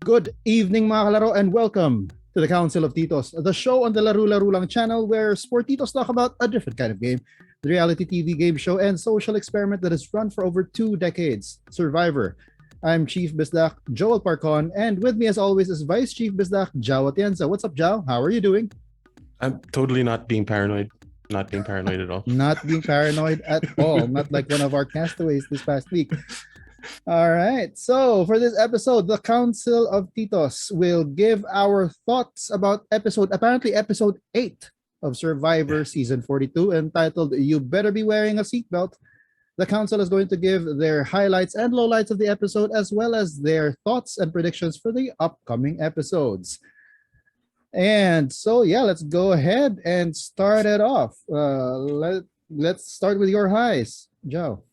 Good evening mga kalaro and welcome to the Council of Titos, the show on the Laro-Laro lang channel where sport Titos talk about a different kind of game, the reality TV game show and social experiment that has run for over 2 decades, Survivor. I'm Chief Bisdak, Joel Parcon, and with me as always is Vice Chief Bisdak, Jao Atienza. What's up, Jao? How are you doing? I'm totally not being paranoid. Not being paranoid at all. Not being paranoid at all. Not like one of our castaways this past week. All right. So for this episode, the Council of Titos will give our thoughts about apparently episode 8 of Survivor Season 42, entitled You Better Be Wearing a Seatbelt. The Council is going to give their highlights and lowlights of the episode, as well as their thoughts and predictions for the upcoming episodes. And so, yeah, let's go ahead and start it off. Let's start with your highs, Joe.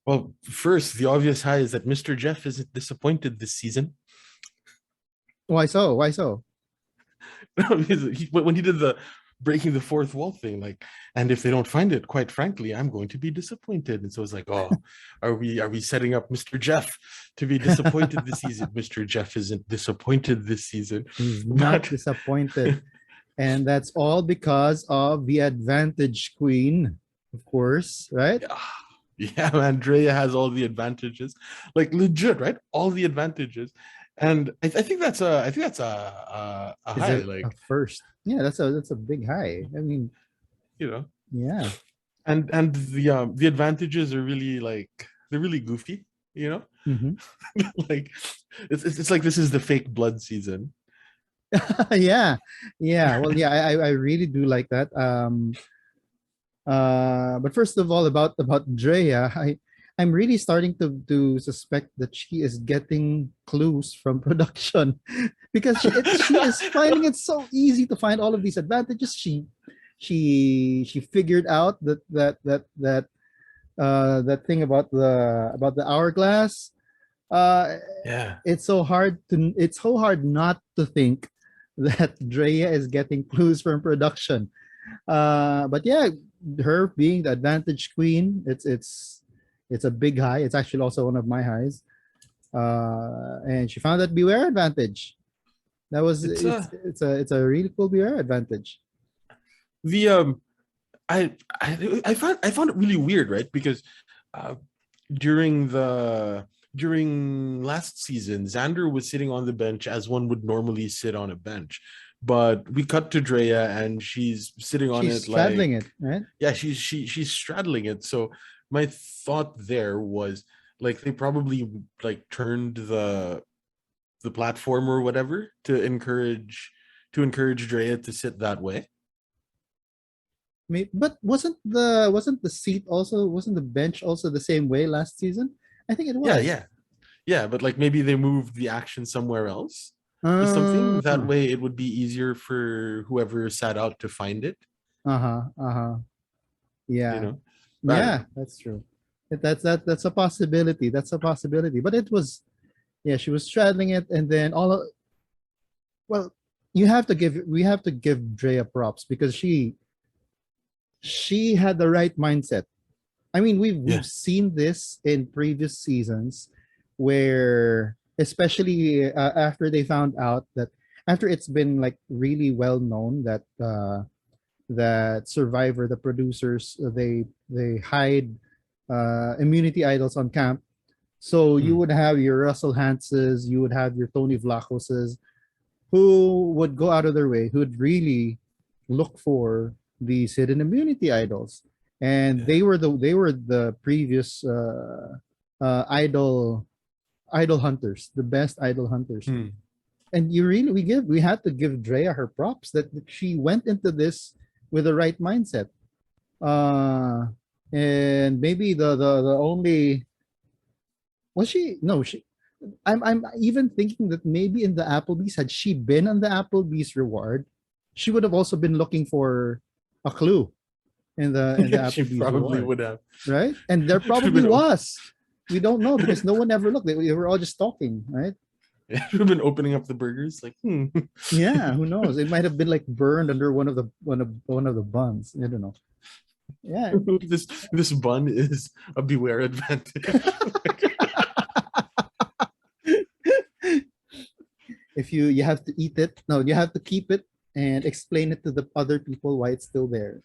Well, first, the obvious high is that Mr. Jeff isn't disappointed this season. Why so? Why so? When he did the breaking the fourth wall thing, like, and if they don't find it, quite frankly, I'm going to be disappointed. And so it's like, oh, are we setting up Mr. Jeff to be disappointed this season? Mr. Jeff isn't disappointed this season. He's not disappointed. And that's all because of the advantage queen, of course, right? Yeah, Andrea has all the advantages, like legit, right? All the advantages, and I think that's a high, like a first. Yeah, that's a big high. I mean, yeah, and the advantages are really like they're really goofy, Mm-hmm. like it's like this is the fake blood season. yeah. Well, yeah, I really do like that. But first of all, about Drea, I'm really starting to suspect that she is getting clues from production because she is finding it so easy to find all of these advantages. She figured out that thing about the hourglass. Yeah, it's so hard not to think that Drea is getting clues from production. But yeah, her being the advantage queen, it's a big high. It's actually also one of my highs. And she found that beware advantage. That was it's a really cool beware advantage. The I found it really weird, right? Because during last season, Xander was sitting on the bench as one would normally sit on a bench. But we cut to Drea and she's sitting on she's it, straddling like, it, right? Yeah, she's straddling it. So my thought there was like they probably like turned the platform or whatever to encourage Drea to sit that way. But wasn't the seat also, wasn't the bench also the same way last season? I think it was. Yeah. But like maybe they moved the action somewhere else. Or something that way it would be easier for whoever sat out to find it. Yeah. Yeah, that's true. That's a possibility. But it was, yeah, she was straddling it, and then well, we have to give Drea props because she had the right mindset. I mean, we've seen this in previous seasons where, especially after they found out that, after it's been like really well known that that Survivor, the producers, they hide immunity idols on camp. So you would have your Russell Hanses, you would have your Tony Vlachoses, who would go out of their way, who would really look for these hidden immunity idols, and they were the previous idol hunters, the best idol hunters. And we had to give Drea her props that she went into this with the right mindset. And maybe the only was she no she I'm even thinking that maybe in the Applebee's, had she been on the Applebee's reward, she would have also been looking for a clue in the Applebee's. She probably reward, would have, right? And there probably was. We don't know because no one ever looked. They were all just talking, right? Yeah, should have been opening up the burgers, like. Yeah, who knows? It might have been like burned under one of the buns. I don't know. Yeah, this bun is a beware advantage. if you have to eat it. No, you have to keep it and explain it to the other people why it's still there.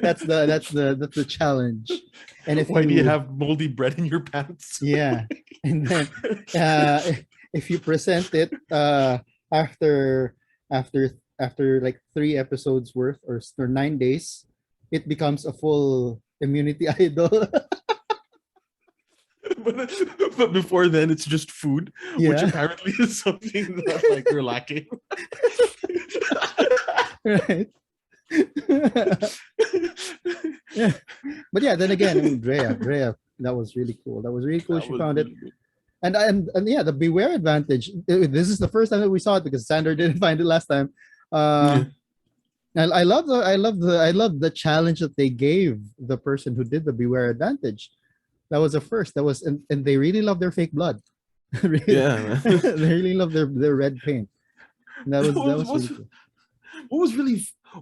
That's the challenge. And if Why do you you have moldy bread in your pants? yeah, and then if you present it after after like 3 episodes worth or 9 days, it becomes a full immunity idol. But before then, it's just food, which Yeah, apparently is something that like we're lacking. right. Yeah, but yeah, then again, I mean, Drea, that was really cool. That was really cool. That She was found it, really good. and yeah, the beware advantage. This is the first time that we saw it because Sandra didn't find it last time. Yeah. I love the challenge that they gave the person who did the beware advantage. That was a first. That was and they really love their fake blood. Really, Yeah, man. they really love their red paint. And that What was really was, cool. what was really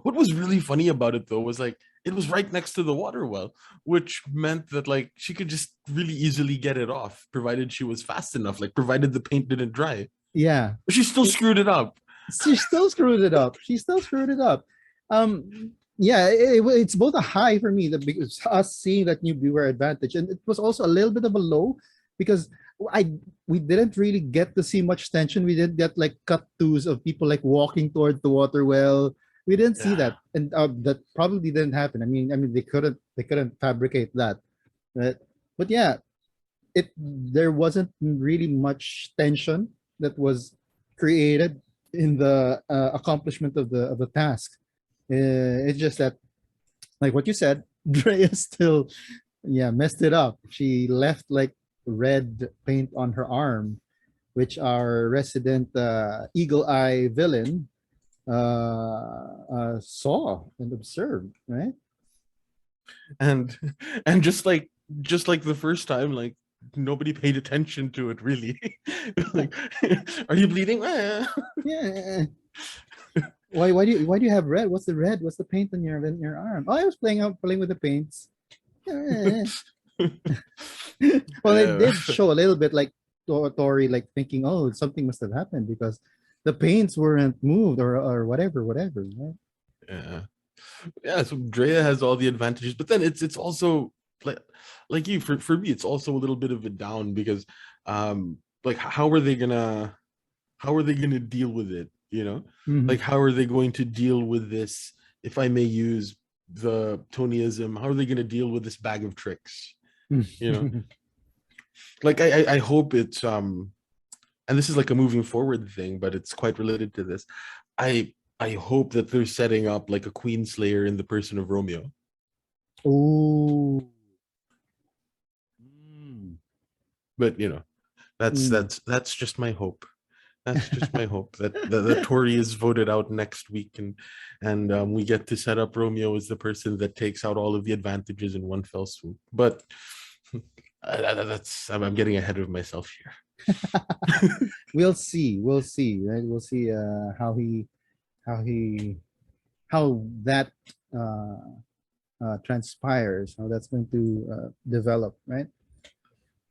what was really funny about it though was like it was right next to the water well, which meant that like she could just really easily get it off, provided she was fast enough, like provided the paint didn't dry. Yeah, But she still screwed it up. she still screwed it up. She still screwed it up. Yeah, it's both a high for me that because us seeing that new viewer advantage, and it was also a little bit of a low because I we didn't really get to see much tension. We didn't get like cut twos of people like walking towards the water well. We didn't see Yeah. that, and that probably didn't happen. I mean, they couldn't fabricate that, right? But yeah, there wasn't really much tension that was created in the accomplishment of the task. It's just that, like what you said, Drea still, yeah, messed it up. She left like red paint on her arm, which our resident eagle eye villain saw and observed, right? and and just like the first time, like nobody paid attention to it really. Like, are you bleeding? Yeah. Why do you have red? What's the red? What's the paint on your arm? Oh, I was playing with the paints. Eh. Well, it Yeah. did show a little bit like Tori like thinking, oh, something must have happened because the paints weren't moved or whatever. Right? Yeah. Yeah, so Drea has all the advantages, but then it's also like you for me, it's also a little bit of a down because like how are they gonna deal with it, you know? Mhm. Like how are they going to deal with this, if I may use the Tonyism, how are they gonna deal with this bag of tricks? You know? Like I hope it's and this is like a moving forward thing, but it's quite related to this. I hope that they're setting up like a Queen Slayer in the person of Romeo. Oh. Mm. But you know, that's Mm. that's that's just my hope. That's just my hope that the Tory is voted out next week, and we get to set up Romeo as the person that takes out all of the advantages in one fell swoop. But I'm getting ahead of myself here. We'll see. We'll see. Right? We'll see how he how that uh, transpires. How that's going to develop. Right?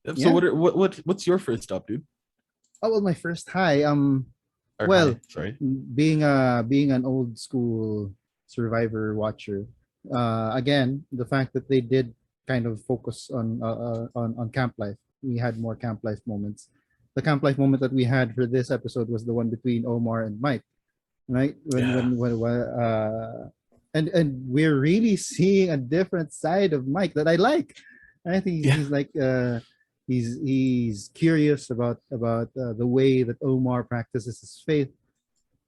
So Yeah. what's your first up, dude? Oh well, my first high. Or Well, hi, sorry. being an old school Survivor watcher, again, the fact that they did kind of focus on camp life. We had more camp life moments. The camp life moment that we had for this episode was the one between Omar and Mike, right? Yeah, And we're really seeing a different side of Mike that I like. I think yeah, he's like he's curious about the way that Omar practices his faith,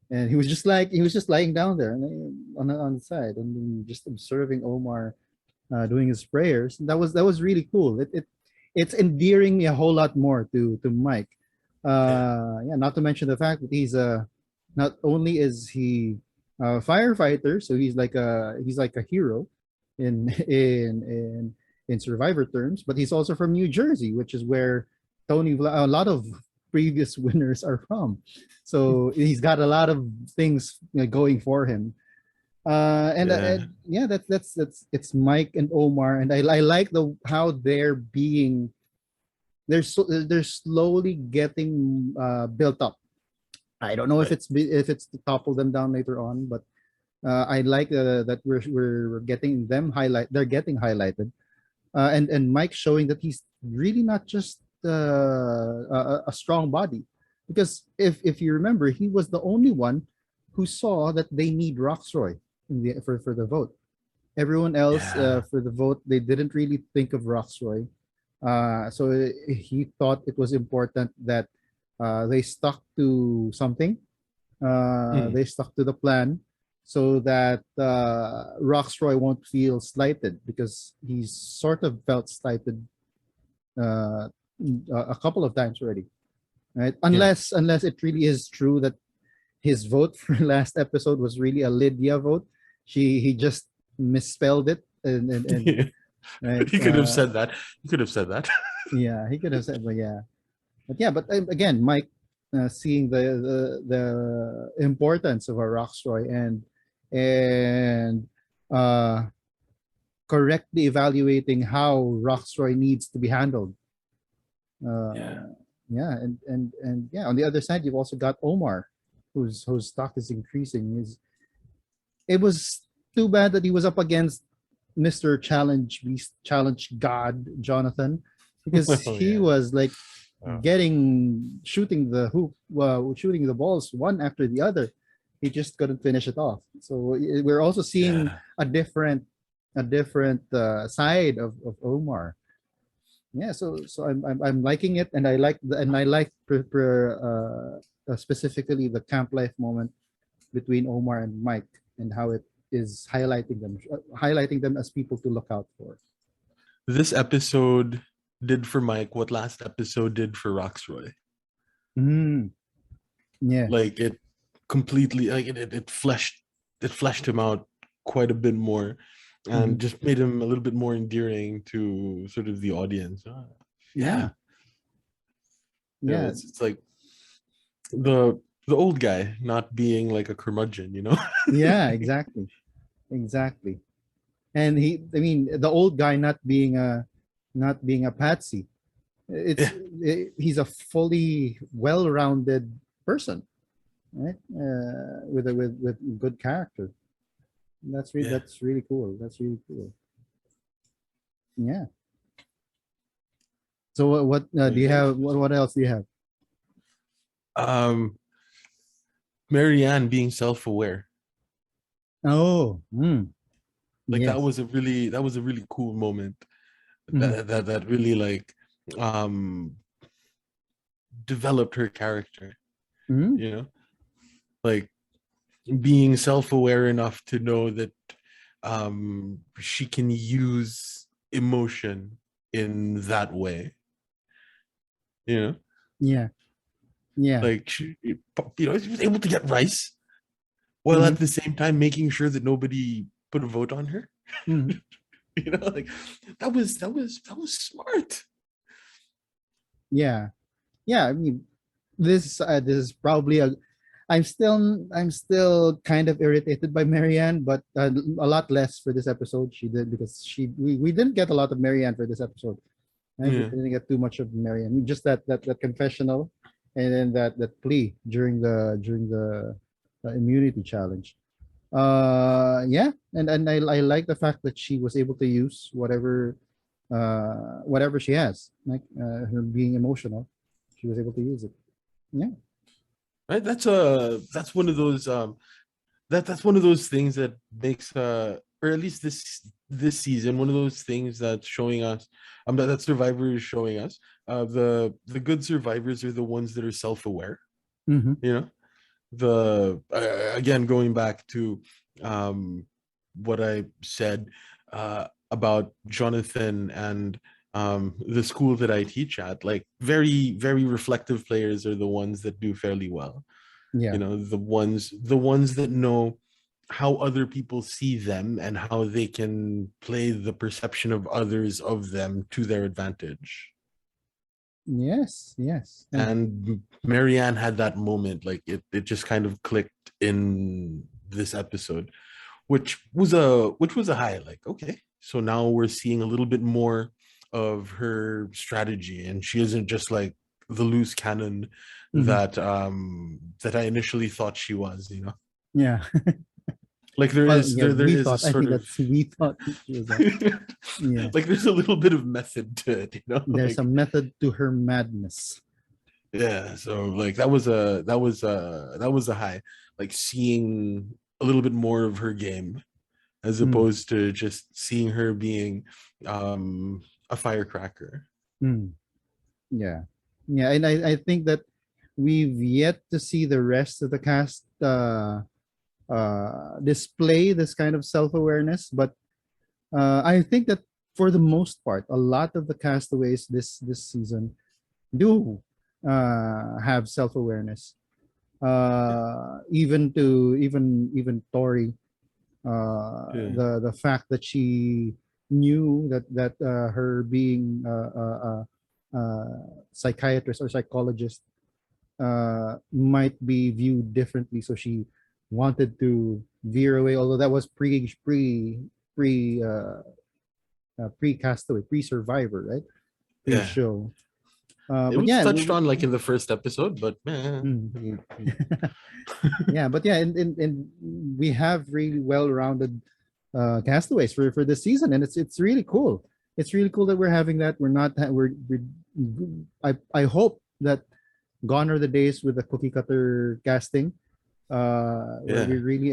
and he was just lying down there on the side and then just observing Omar doing his prayers. That was really cool. It's endearing me a whole lot more to Mike. yeah, Yeah, not to mention the fact that he's not only is he a firefighter, so he's like a hero in in Survivor terms, but he's also from New Jersey, which is where a lot of previous winners are from. So he's got a lot of things going for him. yeah, Yeah, that's it's Mike and Omar, and I like the how they're slowly getting built up. I don't know Right. if it's to topple them down later on, but I like that we're getting them highlight. They're getting highlighted, and Mike showing that he's really not just a strong body, because if you remember, he was the only one who saw that they need Roxroy for the vote. Everyone else Yeah. for the vote, they didn't really think of Roxroy. So he thought it was important that they stuck to something. Mm. They stuck to the plan so that Roxroy won't feel slighted, because he's sort of felt slighted uh, a couple of times already, right? Yeah. Unless it really is true that his vote for last episode was really a Lydia vote. He just misspelled it, and right. He could have said that. He could have said that. Yeah, he could have said, but yeah, but again, Mike, seeing the importance of a Roxroy, and uh, correctly evaluating how Roxroy needs to be handled. Yeah. Yeah, and yeah, on the other side, you've also got Omar, whose stock is increasing. It was too bad that he was up against Mr. Challenge God Jonathan, because Oh he yeah. was like Oh. shooting the hoop, shooting the balls one after the other. He just couldn't finish it off. So we're also seeing Yeah. a different side of Omar. Yeah, so I'm liking it, and I like specifically the camp life moment between Omar and Mike, and how it is highlighting them as people to look out for. This episode did for Mike what last episode did for Roxroy. Mm, yeah. Like it completely like it fleshed him out quite a bit more and Mhm. just made him a little bit more endearing to sort of the audience. Yeah. Yeah. You know, Yeah. it's like the the old guy not being like a curmudgeon, you know? Yeah, exactly. Exactly. And I mean, the old guy not being a patsy. Yeah. He's a fully well-rounded person, right? With good character. Yeah. That's really cool. That's really cool. Yeah. So what do you Okay. have? What else do you have? Um Marianne being self-aware. Oh, Like yes. that was a really cool moment. Hmm. That really like um developed her character, Hmm. you know? Like being self-aware enough to know that she can use emotion in that way, you know? Yeah. Yeah. Like she was able to get rice while Hmm. at the same time making sure that nobody put a vote on her. Hmm. Like that was smart. Yeah. Yeah. I mean, this is probably a. I'm still kind of irritated by Marianne, but a lot less for this episode. She did because we didn't get a lot of Marianne for this episode. Right? We Yeah. didn't get too much of Marianne. Just that confessional, and then that plea during the immunity challenge. Yeah, and I like the fact that she was able to use whatever she has, like her being emotional. She was able to use it. Yeah. Right. That's one of those that's one of those things that makes or at least this season one of those things that's showing us that Survivor is showing us the good survivors are the ones that are self-aware, Mm-hmm. you know, the again going back to um what I said about Jonathan and the school that I teach at, like very reflective players are the ones that do fairly well, you Yeah. know, the ones that know how other people see them and how they can play the perception of others of them to their advantage. Yes. Yes. And And Marianne had that moment, like it just kind of clicked in this episode, which was a high. Like, okay, so now we're seeing a little bit more of her strategy, and she isn't just like the loose cannon Mhm. that I initially thought she was, you know. Yeah. Like there Well, is yeah, there we is a thought. I sort think of that's we thought she was that. Yeah. like there's a little bit of method to it, you know, There's a like method to her madness. yeah. So like that was a high, like seeing a little bit more of her game as Mm, opposed to just seeing her being a firecracker. mm, yeah. Yeah, and I think that we've yet to see the rest of the cast display this kind of self-awareness, but I think that for the most part, a lot of the castaways this season do have self-awareness. Even Tori, Yeah. the fact that she knew that her being psychiatrist or psychologist might be viewed differently, so she wanted to veer away. Although that was pre pre castaway, pre survivor, right? Pre Yeah. show. It But was yeah, touched on like in the first episode, but mm. Yeah, but yeah, and we have really well-rounded castaways for this season, and it's really cool. It's really cool that we're having that. We're not we're I hope that gone are the days with the cookie cutter casting, where we yeah. really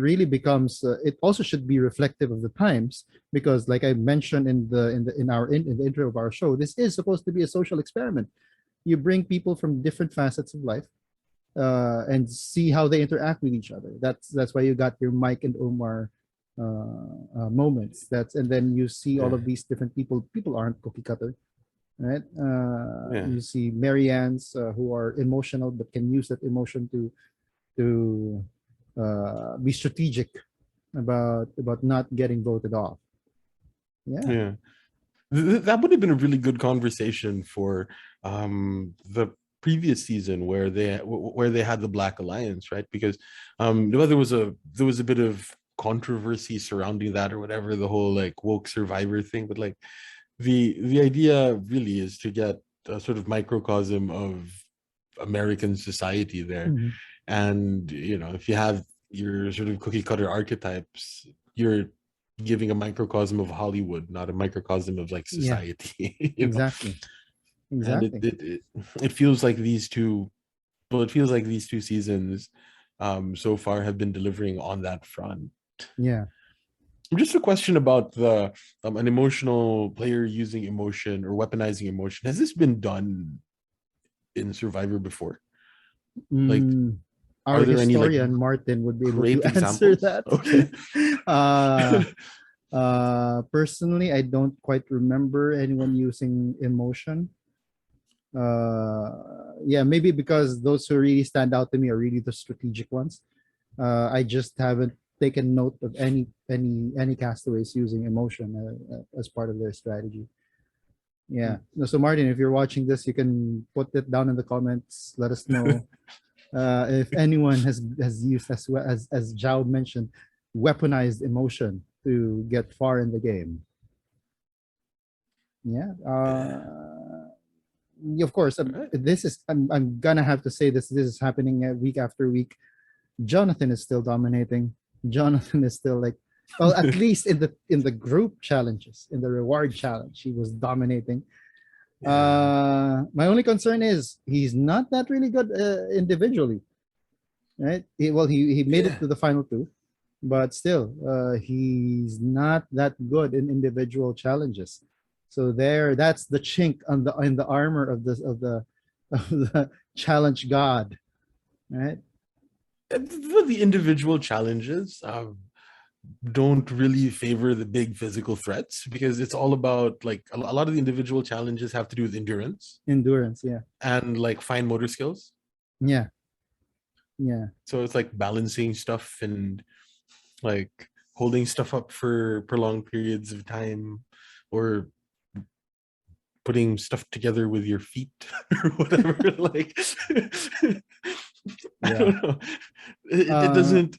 really becomes. It also should be reflective of the times, because, like I mentioned in the intro of our show, this is supposed to be a social experiment. You bring people from different facets of life, and see how they interact with each other. That's why you got your Mike and Omar moments. And then you see all Yeah. of these different people. People aren't cookie cutter, right? Yeah. You see Marianne's, who are emotional but can use that emotion to be strategic about not getting voted off. Yeah. Yeah. That would have been a really good conversation for the previous season where they had the Black Alliance, right? Because well, there was a bit of controversy surrounding that or whatever, the whole like woke survivor thing, but like the idea really is to get a sort of microcosm of American society there. Mhm. And you know, if you have your sort of cookie cutter archetypes, you're giving a microcosm of Hollywood, not a microcosm of like Yeah. society, you know. Exactly. And it Exactly. it it, it feels like these two, well, it feels like these two seasons so far have been delivering on that front. Yeah. Just a question about the an emotional player using emotion or weaponizing emotion. Has this been done in Survivor before? Like, Mm, are our there any like historian Martin would be able to great answer examples? that. Okay. uh, Personally, I don't quite remember anyone using emotion. Yeah, maybe because those who really stand out to me are really the strategic ones. I just haven't taken note of any castaways using emotion as part of their strategy. Yeah. No, so Martin, if you're watching this, you can put it down in the comments. Let us know if anyone has used, as Zhao mentioned, weaponized emotion to get far in the game. Yeah. Of course, Right. this is I'm gonna have to say this. This is happening week after week. Jonathan is still dominating. Jonathan is still like, well, at least in the group challenges, in the reward challenge, he was dominating. Yeah. My only concern is he's not that really good individually, right? He made it Yeah. to the final two, but still, he's not that good in individual challenges. So that's the chink on the in the armor of of the challenge god, right? But the individual challenges don't really favor the big physical threats because it's all about like a lot of the individual challenges have to do with endurance Endurance, yeah, and like fine motor skills. yeah, yeah, So it's like balancing stuff and like holding stuff up for prolonged periods of time or putting stuff together with your feet or whatever. Like, I yeah. don't know. It Uh, doesn't.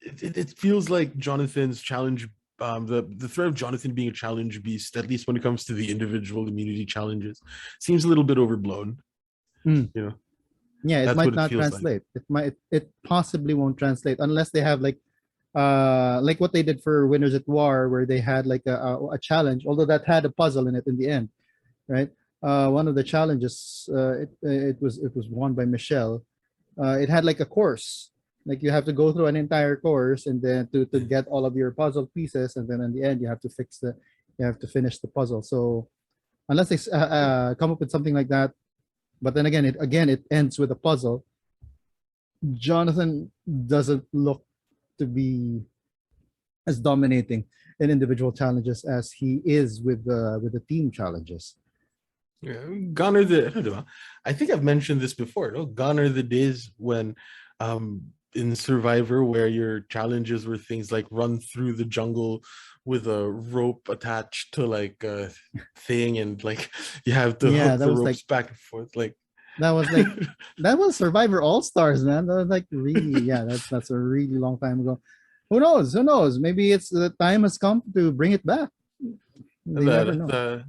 It feels like Jonathan's challenge. the threat of Jonathan being a challenge beast, at least when it comes to the individual immunity challenges, seems a little bit overblown. Mm. You know, Yeah, it that's what might it not feels like. translate. It possibly won't translate unless they have like what they did for Winners at War, where they had like a challenge, although that had a puzzle in it in the end, right? One of the challenges, it was won by Michelle. It had like a course, like you have to go through an entire course, and then to Yeah. get all of your puzzle pieces, and then in the end you have to finish the puzzle. So unless they come up with something like that, but then again it ends with a puzzle. Jonathan doesn't look to be as dominating in individual challenges as he is with the team challenges. Yeah, gone are the, I don't know. I think I've mentioned this before. No, gone are the days when, in Survivor, where your challenges were things like run through the jungle with a rope attached to like a thing, and like you have to Yeah, hook the ropes back and forth. Like, that was like that was Survivor All Stars, man. That was like really, yeah, that's a really long time ago. Who knows? Who knows? Maybe it's the time has come to bring it back. They never the know. the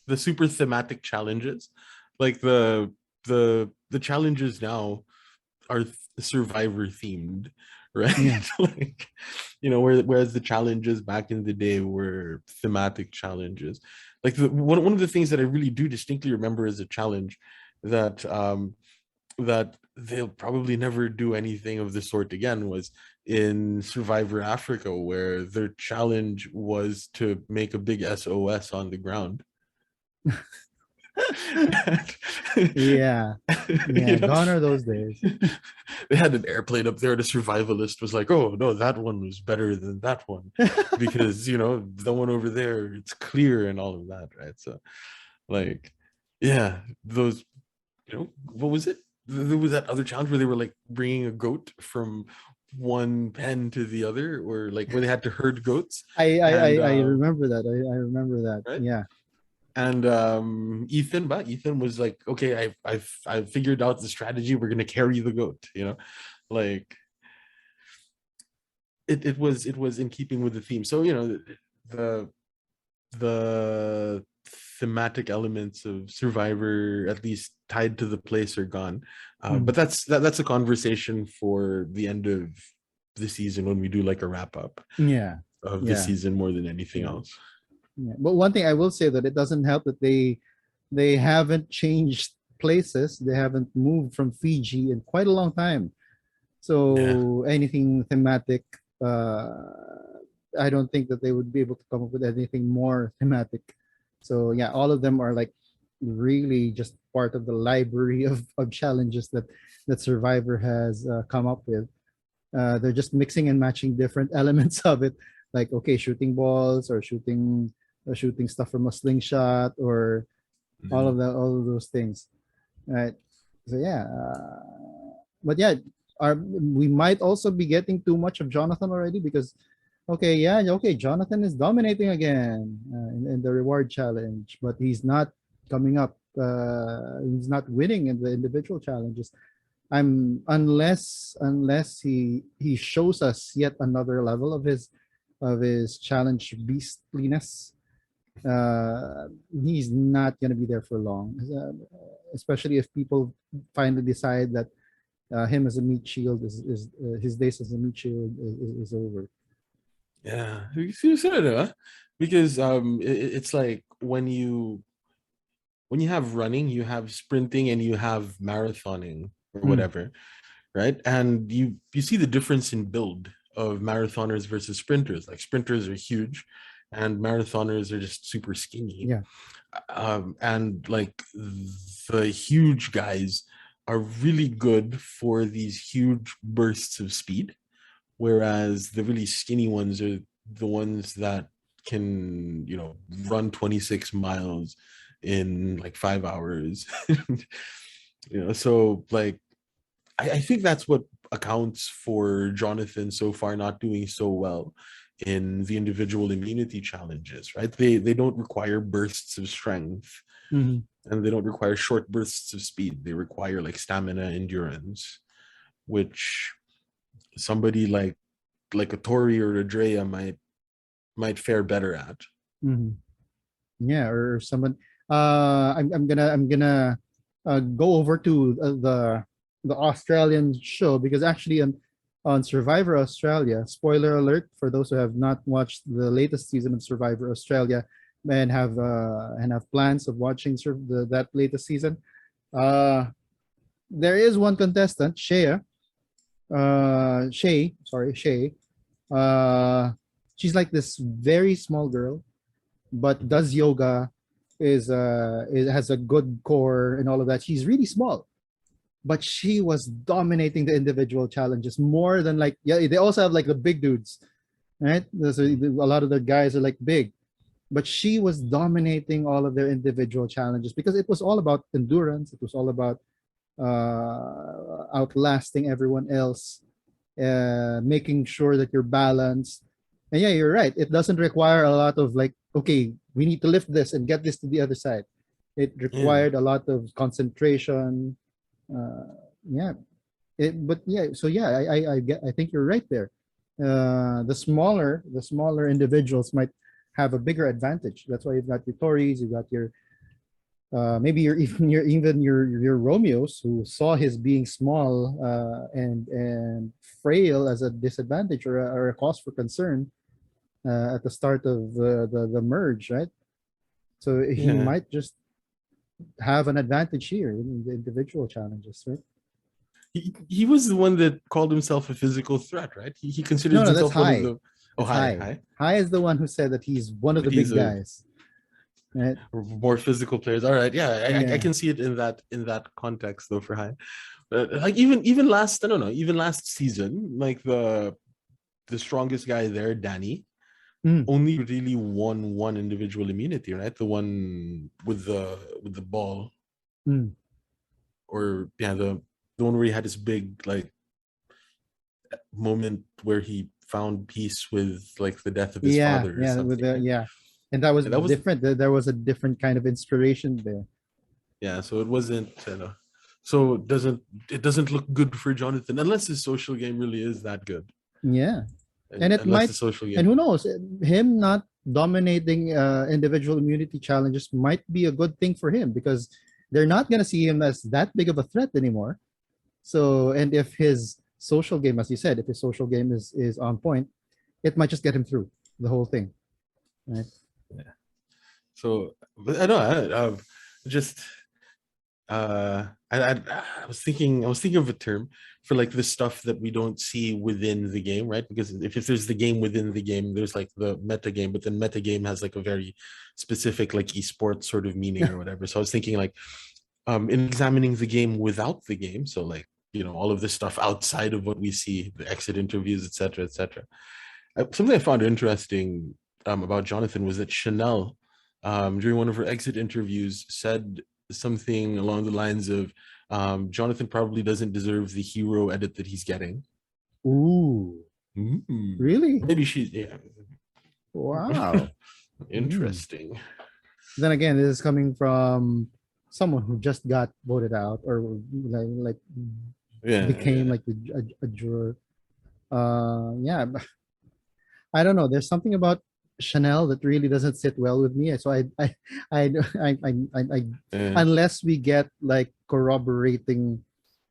the super thematic challenges, like the challenges now are survivor themed, right? Yeah. Like, whereas the challenges back in the day were thematic challenges. Like one of the things that I really do distinctly remember as a challenge that that they'll probably never do anything of the sort again was in Survivor Africa, where their challenge was to make a big SOS on the ground. Yeah. Yeah. you know Gone are those days. they had an airplane up there. The survivalist was like, oh no, that one was better than that one, because the one over there, it's clear and all of that, right? So like, yeah, those, what was it, there was that other challenge where they were like bringing a goat from one pen to the other, or like where they had to herd goats. And I remember that. I remember that. right, Yeah. and Ethan was like, okay, I've figured out the strategy, we're gonna carry the goat, like it was in keeping with the theme. So the the thematic elements of Survivor, at least tied to the place, are gone. Mm. But that's a conversation for the end of the season, when we do like a wrap up Yeah. of the Yeah. season more than anything Yeah. else. Yeah. But one thing I will say, that it doesn't help that they haven't changed places. They haven't moved from Fiji in quite a long time. Yeah. So anything thematic, I don't think that they would be able to come up with anything more thematic. So yeah, all of them are like really just part of the library of challenges that Survivor has come up with. They're just mixing and matching different elements of it, like okay, shooting balls or shooting stuff from a slingshot, or Mhm. all of those things, right? So yeah, but yeah, we might also be getting too much of Jonathan already, because okay, yeah, okay, Jonathan is dominating again in the reward challenge, but he's not coming up. He's not winning in the individual challenges. Unless he shows us yet another level of his challenge beastliness. He's not gonna be there for long, especially if people finally decide that him as a meat shield is his days as a meat shield is over. Yeah, you said it, huh? Because it's like when you have running, you have sprinting, and you have marathoning or Mm, whatever, right? And you see the difference in build of marathoners versus sprinters. Like, sprinters are huge, and marathoners are just super skinny. yeah. And like, the huge guys are really good for these huge bursts of speed, whereas the really skinny ones are the ones that can run 26 miles in like 5 hours. So like, I think that's what accounts for Jonathan so far not doing so well in the individual immunity challenges, right? They don't require bursts of strength, Mhm. and they don't require short bursts of speed. They require like stamina, endurance, which somebody like a Tori or a Drea might fare better at. Mhm. Yeah, or someone. I'm gonna go over to the Australian show because actually on Survivor Australia. Spoiler alert for those who have not watched the latest season of Survivor Australia and have plans of watching that latest season. Uh, there is one contestant, Shay. Uh, she's like this very small girl but does yoga, has a good core and all of that. She's really small, but she was dominating the individual challenges more than like yeah. They also have like the big dudes, right? There's a lot of the guys are like big, but she was dominating all of their individual challenges because it was all about endurance. It was all about outlasting everyone else, making sure that you're balanced. And yeah, you're right. It doesn't require a lot of like, okay, we need to lift this and get this to the other side. It Yeah. required a lot of concentration. Uh, yeah, but yeah, so yeah, I think you're right there. The smaller individuals might have a bigger advantage. That's why you've got your Tories, you've got your maybe your Romeos who saw his being small and frail as a disadvantage or a cause for concern at the start of the merge, right? So he Yeah. might just have an advantage here in the individual challenges, right? He was the one that called himself a physical threat, right? He No, considers no, that's himself one of High. the That's high, High. high. High is the one who said that he's one of the That he's big a guys, right? more physical players. All right, yeah, I Yeah. can see it in that context though for high. Like even last I don't know even last season, like the strongest guy there, Danny, Mm, only really won one individual immunity, right? The one with the ball, mm. or yeah, the one where he had this big like moment where he found peace with like the death of his Yeah, father or yeah, with something, the right? yeah, and that was And that was different. There was a different kind of inspiration there. yeah. So it wasn't. So it doesn't look good for Jonathan unless his social game really is that good, Yeah, and and it unless the might, social and who game. knows, him not dominating individual immunity challenges might be a good thing for him because they're not going to see him as that big of a threat anymore. So, and if his social game, as you said, if his social game is on point, it might just get him through the whole thing, right? Yeah. So, but I know I just I was thinking of a term for like the stuff that we don't see within the game, right? Because if there's the game within the game, there's like the meta game, but then meta game has like a very specific like esports sort of meaning or whatever. So I was thinking like in examining the game without the game, so like all of this stuff outside of what we see, the exit interviews, etc., etc. Something I found interesting about Jonathan was that Chanel, during one of her exit interviews, said something along the lines of, Jonathan probably doesn't deserve the hero edit that he's getting. Ooh, really? Maybe she's, yeah. Wow. Mm. Interesting. Then again, this is coming from someone who just got voted out or like Yeah, became yeah, like a juror. Yeah, I don't know. There's something about Chanel that really doesn't sit well with me. So I yeah, unless we get like corroborating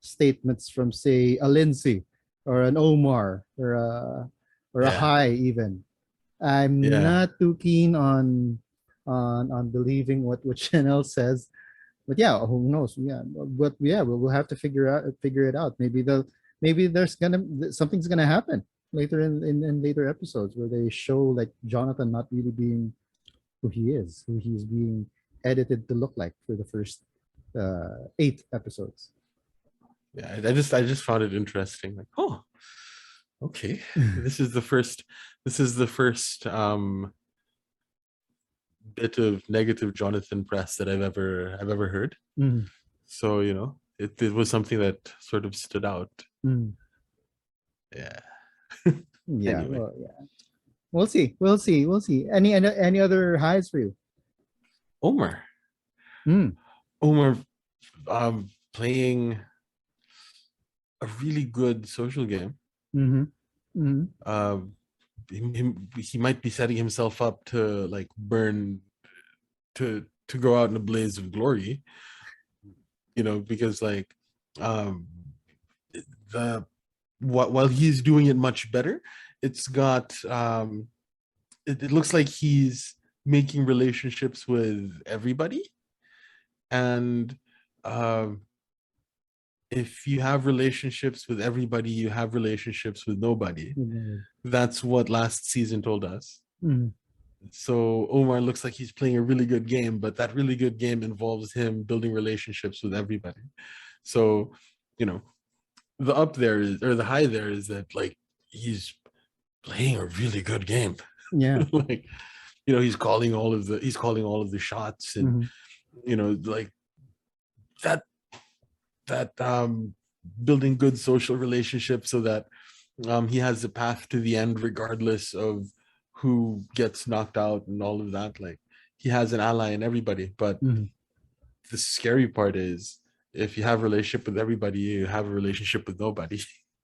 statements from say a Lindsay or an Omar or a yeah, High even. I'm yeah, not too keen on believing what Chanel says. But yeah, who knows? Yeah, but yeah, we'll have to figure it out. Maybe there's gonna something's gonna happen later in later episodes where they show like Jonathan not really being who he's being edited to look like for the first 8 episodes. yeah. I just found it interesting. Like, oh, okay. This is the first bit of negative Jonathan press that I've ever heard. Mm, So, it was something that sort of stood out. mm. Yeah. Yeah, Anyway, well, yeah. We'll see. Any other highs for you? Omar. Mm, Omar playing a really good social game. mm-hmm, mm-hmm. Um he might be setting himself up to like burn to go out in a blaze of glory, because like um the while he's doing it much better, it's got it looks like he's making relationships with everybody. And um if you have relationships with everybody, you have relationships with nobody. That's what last season told us. Mhm. So Omar looks like he's playing a really good game, but that really good game involves him building relationships with everybody. So, the up there is, or the high there is that like he's playing a really good game. Yeah. Like, he's calling all of the shots, and Mhm. like that building good social relationships so that he has a path to the end regardless of who gets knocked out and all of that. Like, he has an ally in everybody. But Mhm. the scary part is, if you have a relationship with everybody, you have a relationship with nobody.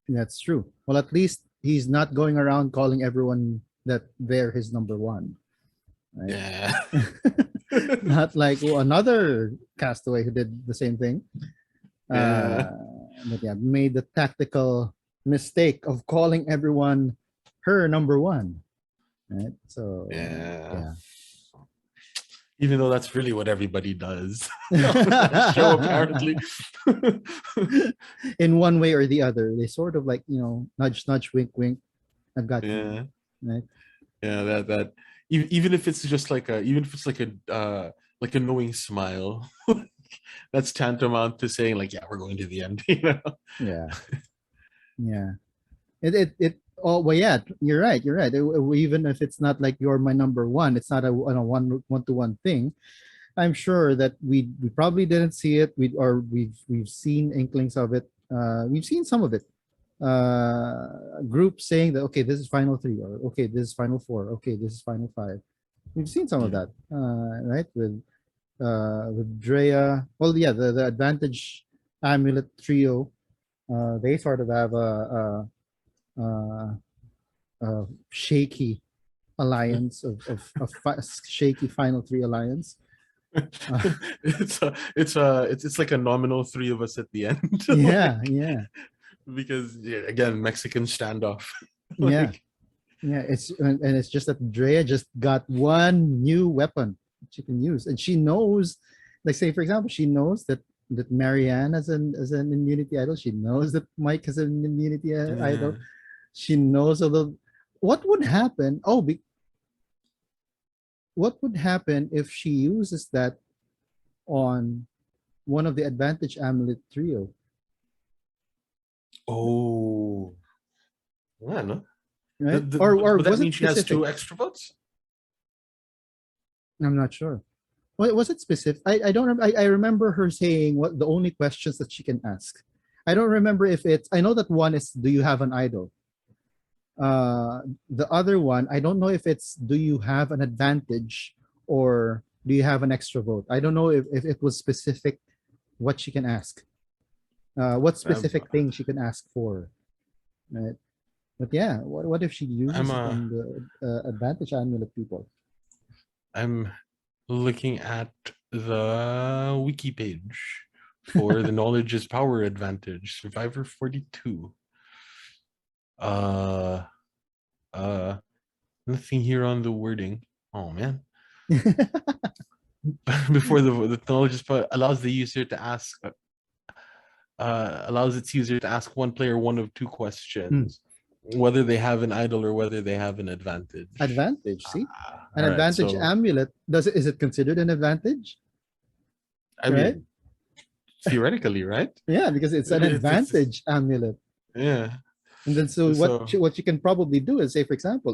That's true. Well, at least he's not going around calling everyone that they're his number one, right? Yeah. Not like another castaway who did the same thing. Yeah. But yeah, made the tactical mistake of calling everyone her number one, right? So Yeah. yeah. Even though that's really what everybody does on that show, apparently. In one way or the other, they sort of like, nudge, nudge, wink, wink. I've got you, Yeah. right? Yeah, that even if it's just like like a knowing smile, that's tantamount to saying like, yeah, we're going to the end. Yeah, yeah. It. Oh well, yeah. You're right. You're right. Even if it's not like you're my number one, it's not a one to one thing. I'm sure that we probably didn't see it. We've seen inklings of it. We've seen some of it. Groups saying that, okay, this is final three, or okay, this is final four, okay, this is final five. We've seen some of Yeah. that, right? With Drea. Well, yeah, the advantage amulet trio. They sort of have a shaky alliance of shaky final three alliance. It's like a nominal three of us at the end. Yeah, Like, yeah, because yeah, again, Mexican standoff. yeah, Like, yeah. And it's just that Drea just got one new weapon she can use, and she knows, like say for example, she knows that Marianne as an immunity idol. She knows that Mike has an immunity yeah. idol. She knows although what would happen. What would happen if she uses that on one of the advantage amulet trio, Oh, yeah, no. right? Or Would that was it mean she has specific? two extra votes? I'm not sure. Was it specific? I don't remember. I remember her saying what the only questions that she can ask. I don't remember if it's. I know that one is, do you have an idol? The other one, I don't know if it's, do you have an advantage or do you have an extra vote? I don't know if it was specific what she can ask. What I'm specific thing she can ask for, right? But yeah, what if she I'm uses it on the advantage amulet people? I'm looking at the wiki page for the knowledge is power advantage, Survivor 42. Uh Nothing here on the wording. Oh man. Before the knowledge is power allows the user to ask allows its user to ask one player one of two Hmm. questions, whether they have an idol or whether they have an advantage. Advantage, see? An All right, advantage so amulet, is it considered an advantage? I Right? mean, theoretically, right? Yeah, because it's an It's advantage amulet. yeah. And then so So what you can probably do is say, for example,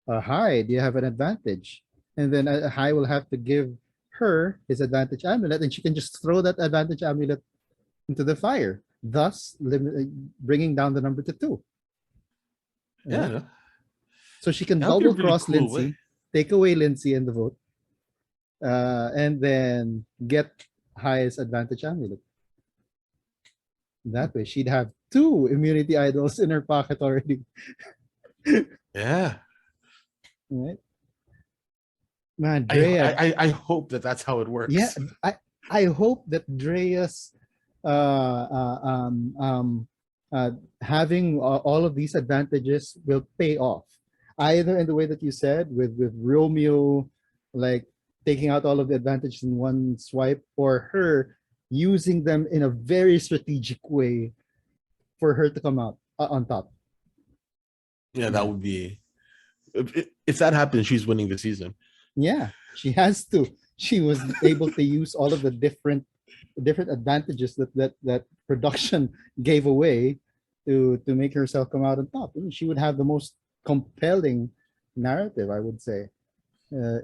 hi, do you have an advantage? And then hi will have to give her his advantage amulet, and she can just throw that advantage amulet into the fire, thus bringing down the number to two. yeah, Right? no, So she can that would be a double really cross cool way. Lindsay, take away Lindsay in the vote, and then get highest advantage amulet. That way, she'd have two immunity idols in her pocket already. Yeah. right? Man, I, Drea, I I hope that that's how it yeah, works. I hope that Drea's uh, uh, um, um, uh, having all of these advantages will pay off, either in the way that you said with Romeo, like taking out all of the advantages in one swipe, or her using them in a very strategic way for her to come out on top. Yeah, that Yeah, would be if that happens, she's winning the season. yeah, she has to. She was able to use all of the different advantages that production gave away to make herself come out on top. I mean, she would have the most compelling narrative, I would say,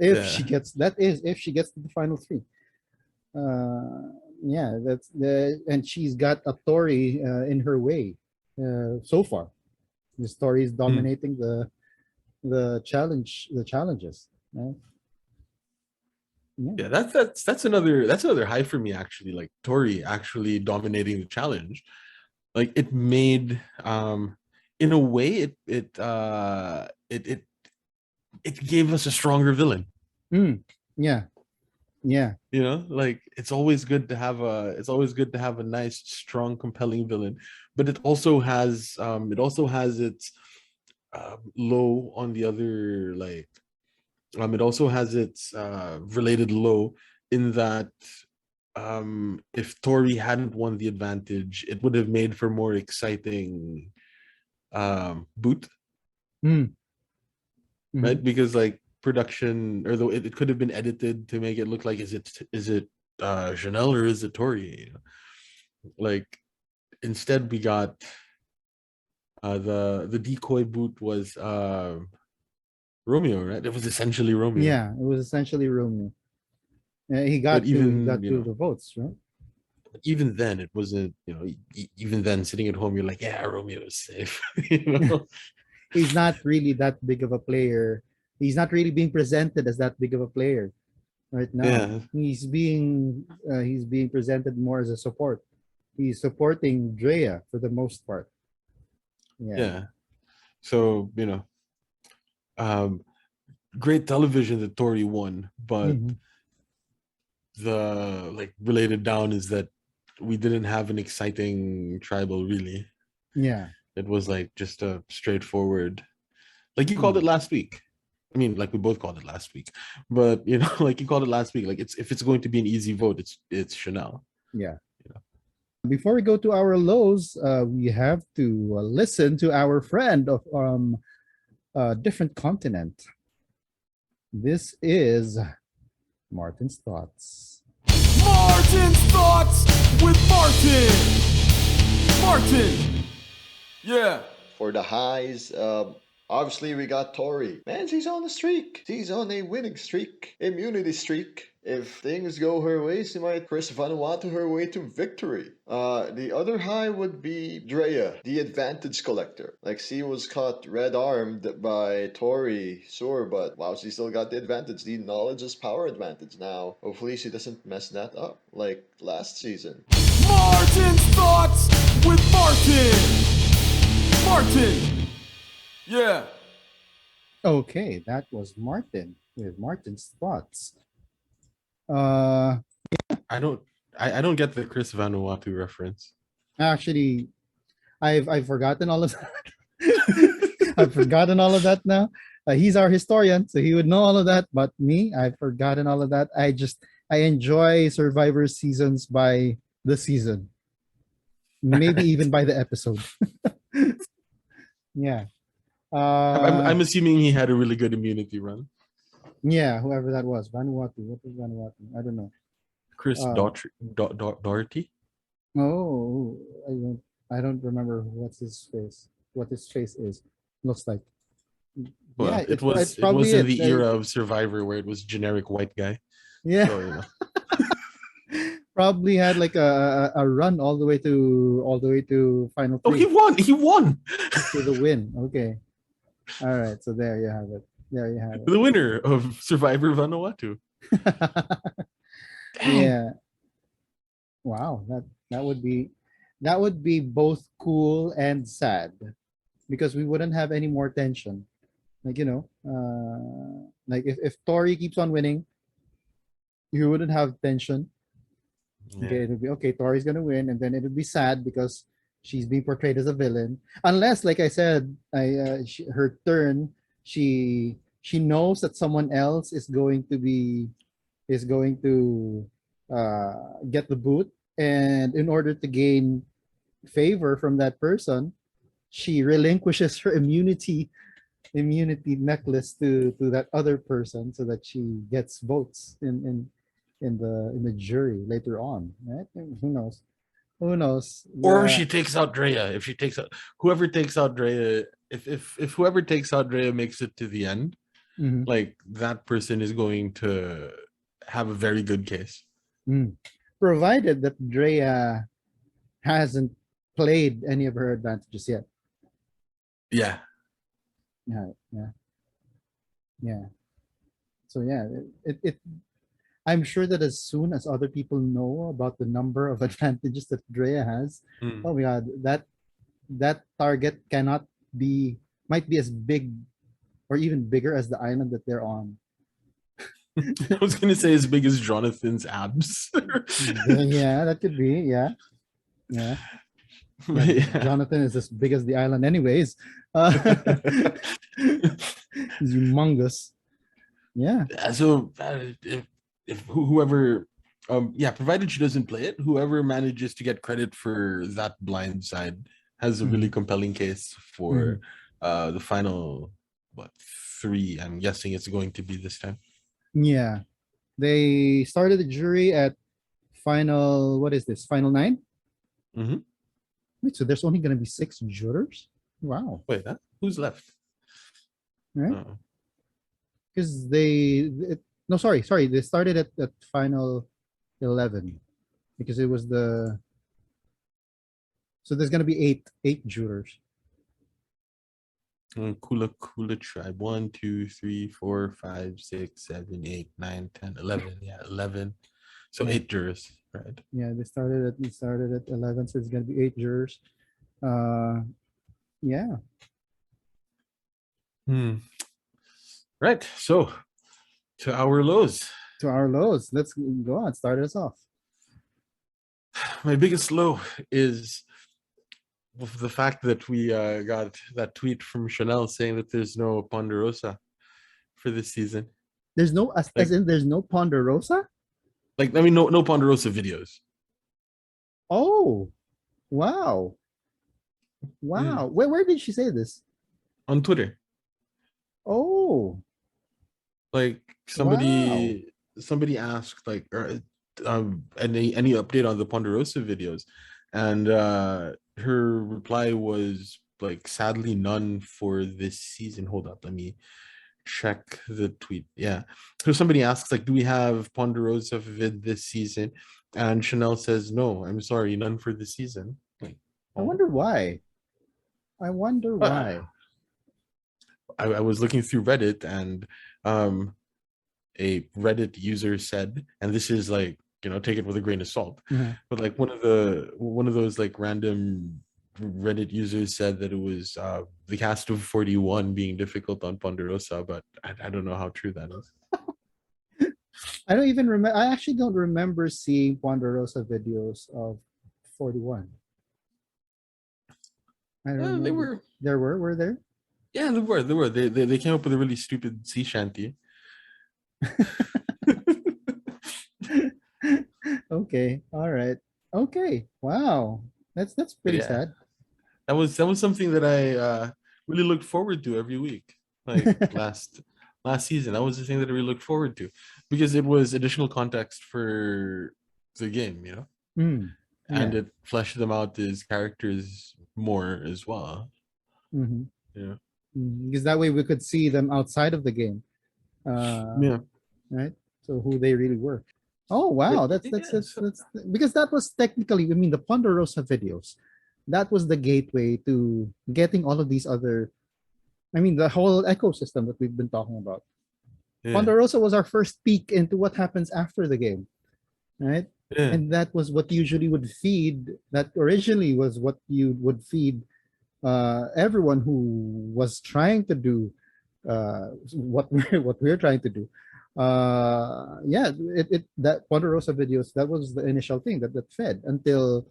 if she Yeah. gets that is if she gets to the final three. Yeah, that's the and she's got a Tory in her way so far. The story is Mm. dominating the challenges. Right? Yeah, Yeah, that's another high for me actually. Like Tori actually dominating the challenge. Like it made in a way it gave us a stronger villain. mm, yeah, yeah, You know, like it's always good to have a nice, strong, compelling villain, but it also has its low on the other like it also has its related low in that if Tori hadn't won the advantage, it would have made for more exciting boot, mm, right? mhm. Because like production or though it could have been edited to make it look like is it Chanel or is it Tori? You know? Like instead we got the decoy boot was Romeo, right? It was essentially Romeo. Yeah. It was essentially Romeo. But He even got you to know the votes, right? even then it wasn't even then sitting at home you're like yeah Romeo is safe. You know. He's not really that big of a player. He's not really being presented as that big of a player right now. Yeah, He's being presented more as a support. He's supporting Drea for the most part. Yeah. yeah. So um great television that Tori won, but Mhm. the like related down is that we didn't have an exciting tribal really. Yeah. It was like just a straightforward, like you called it Mm. last week. I mean, like we both called it last week, but like you called it last week. Like it's if it's going to be an easy vote, it's Chanel. Yeah. You know? Before we go to our lows, we have to listen to our friend of a different continent. This is Martin's thoughts. Martin's thoughts with Martin. Martin. Yeah. For the highs, obviously we got Tori. Man, she's on a streak. She's on a winning streak. Immunity streak. If things go her way, she might Chris Vanuatu her way to victory. The other high would be Drea, the advantage collector. Like she was caught red-armed by Tori, sure, but wow, she still got the advantage. The knowledge is power advantage now. Hopefully she doesn't mess that up like last season. Martin's thoughts with Martin. Martin. Yeah. Okay, that was Martin with Martin's thoughts. Uh, I don't I don't get the Chris Vanuatu reference. Actually, I've forgotten all of that. I've forgotten all of that now. He's our historian, so he would know all of that. But me, I've forgotten all of that. I enjoy Survivor seasons by the season, maybe even by the episode. Yeah. I'm assuming he had a really good immunity run. Yeah, whoever that was, Vanuatu. What was Vanuatu? I don't know. Chris Uh, Doherty. oh, I don't remember what his face is. Looks like. Yeah, Well, it's it probably was in it. the era of Survivor where it was generic white guy. Yeah, So probably had like a run all the way to final oh, he three won. He won. to the win. Okay, all right. So there you have it. There you have The winner of Survivor Vanuatu. it. Dang. Yeah. Wow. That would be both cool and sad because we wouldn't have any more tension. Like, like if Tori keeps on winning, you wouldn't have tension. Yeah. Okay, it'll be okay. Tori's gonna win, and then it'll be sad because she's being portrayed as a villain. Unless, like I said, her turn, she knows that someone else is going to get the boot, and in order to gain favor from that person, she relinquishes her immunity necklace to that other person so that she gets votes in the jury later on, right? Who knows? Who knows? Or she takes out Drea. If she takes out whoever takes out Drea, if whoever takes out Drea makes it to the end, Mhm. like that person is going to have a very good case. Provided that Drea hasn't played any of her advantages yet. Yeah. Yeah. So yeah, I'm sure that as soon as other people know about the number of advantages that Drea has, Mm. oh my god, that target might be as big or even bigger as the island that they're on. I was gonna say as big as Jonathan's abs. Yeah, that could be. Yeah. Yeah. Yeah. Jonathan is as big as the island, anyways. He's humongous. Yeah. So if whoever yeah, provided she doesn't play it, whoever manages to get credit for that blind side has a really compelling case for the final three. I'm guessing it's going to be this time. Yeah. They started the jury at final, what is this? Final 9? Mhm. Wait, so there's only going to be 6 jurors? Wow. Wait, who's left? Right? Oh. Because no, sorry. They started at final 11 because it was so there's going to be eight jurors. Kula tribe. 1, 2, 3, 4, 5, 6, 7, 8, 9, 10, 11. Yeah, 11. So Yeah. 8 jurors, right? Yeah, they started at 11, so it's going to be 8 jurors. Yeah. Right. So to our lows. To our lows, let's go on. Start us off. My biggest low is with the fact that we got that tweet from Chanel saying that there's no Ponderosa for this season. There's no as in there's no Ponderosa? Like, I mean, no Ponderosa videos. Oh, wow. Wow. Where did she say this? On Twitter. Oh, Like somebody asked like any update on the Ponderosa videos, and her reply was like, sadly none for this season. Hold up, let me check the tweet. Yeah, so somebody asks like, do we have Ponderosa vid this season? And Chanel says, no, I'm sorry, none for this season. Like, I wonder why. I wonder why. I was looking through Reddit, and a Reddit user said, and this is like, take it with a grain of salt, but like one of those like random Reddit users said that it was the cast of 41 being difficult on Ponderosa, but I don't know how true that is. I don't even remember. I actually don't remember seeing Ponderosa videos of 41. I don't remember. Were there? Yeah, there were. They came up with a really stupid sea shanty. Okay. All right. Okay. Wow. That's pretty sad. That was something that I really looked forward to every week. Like last season, that was the thing that I really looked forward to because it was additional context for the game, and it fleshed them out as characters more as well. Yeah. Because that way we could see them outside of the game. Right. So who they really were. Oh wow, that's because that was technically, I mean, the Ponderosa videos. That was the gateway to getting all of these other, I mean, the whole ecosystem that we've been talking about. Yeah. Ponderosa was our first peek into what happens after the game, right? Yeah. And that was what usually would feed. That originally was what you would feed everyone who was trying to do what we're trying to do. Yeah, it that Ponderosa videos, that was the initial thing that fed until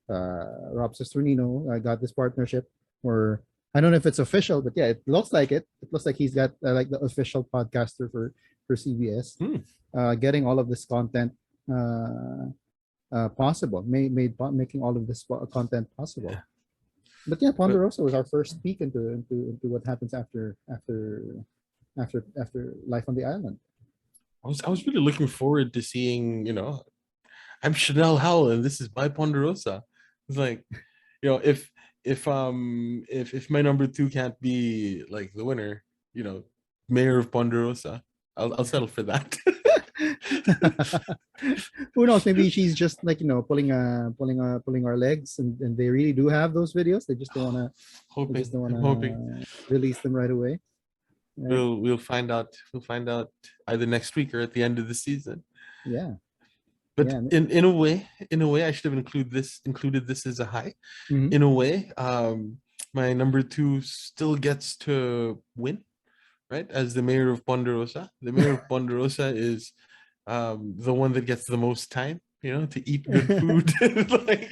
Rob Sesternino got this partnership, or I don't know if it's official, but yeah, it looks like it. It looks like he's got like the official podcaster for CBS, Hmm. getting all of this content possible, making all of this content possible. Yeah. But yeah, But Ponderosa was our first peek into what happens after life on the island. I was really looking forward to seeing, I'm Chanel Howell and this is my Ponderosa. It's like, if my number two can't be like the winner, mayor of Ponderosa, I'll settle for that. Who knows? Maybe she's just like pulling our legs, and they really do have those videos. They just don't wanna I'm hoping release them right away. Right? we'll find out. We'll find out either next week or at the end of the season. Yeah. But Yeah. in a way, I should have included this as a high. Mhm. In a way, my number two still gets to win, right? As the mayor of Ponderosa. The mayor of Ponderosa is the one that gets the most time, to eat good food. Like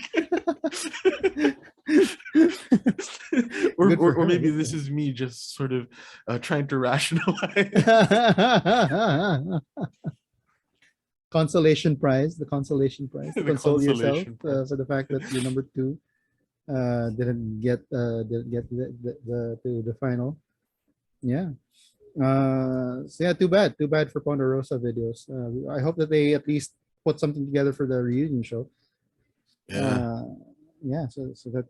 or, Good for or, or her, maybe good for this is me just sort of trying to rationalize. her. Consolation prize, the consolation prize, to The console yourself consolation prize. for the fact that your number two didn't get the final. Yeah. So yeah, too bad for Ponderosa videos. I hope that they at least put something together for the reunion show. Yeah. Yeah, so that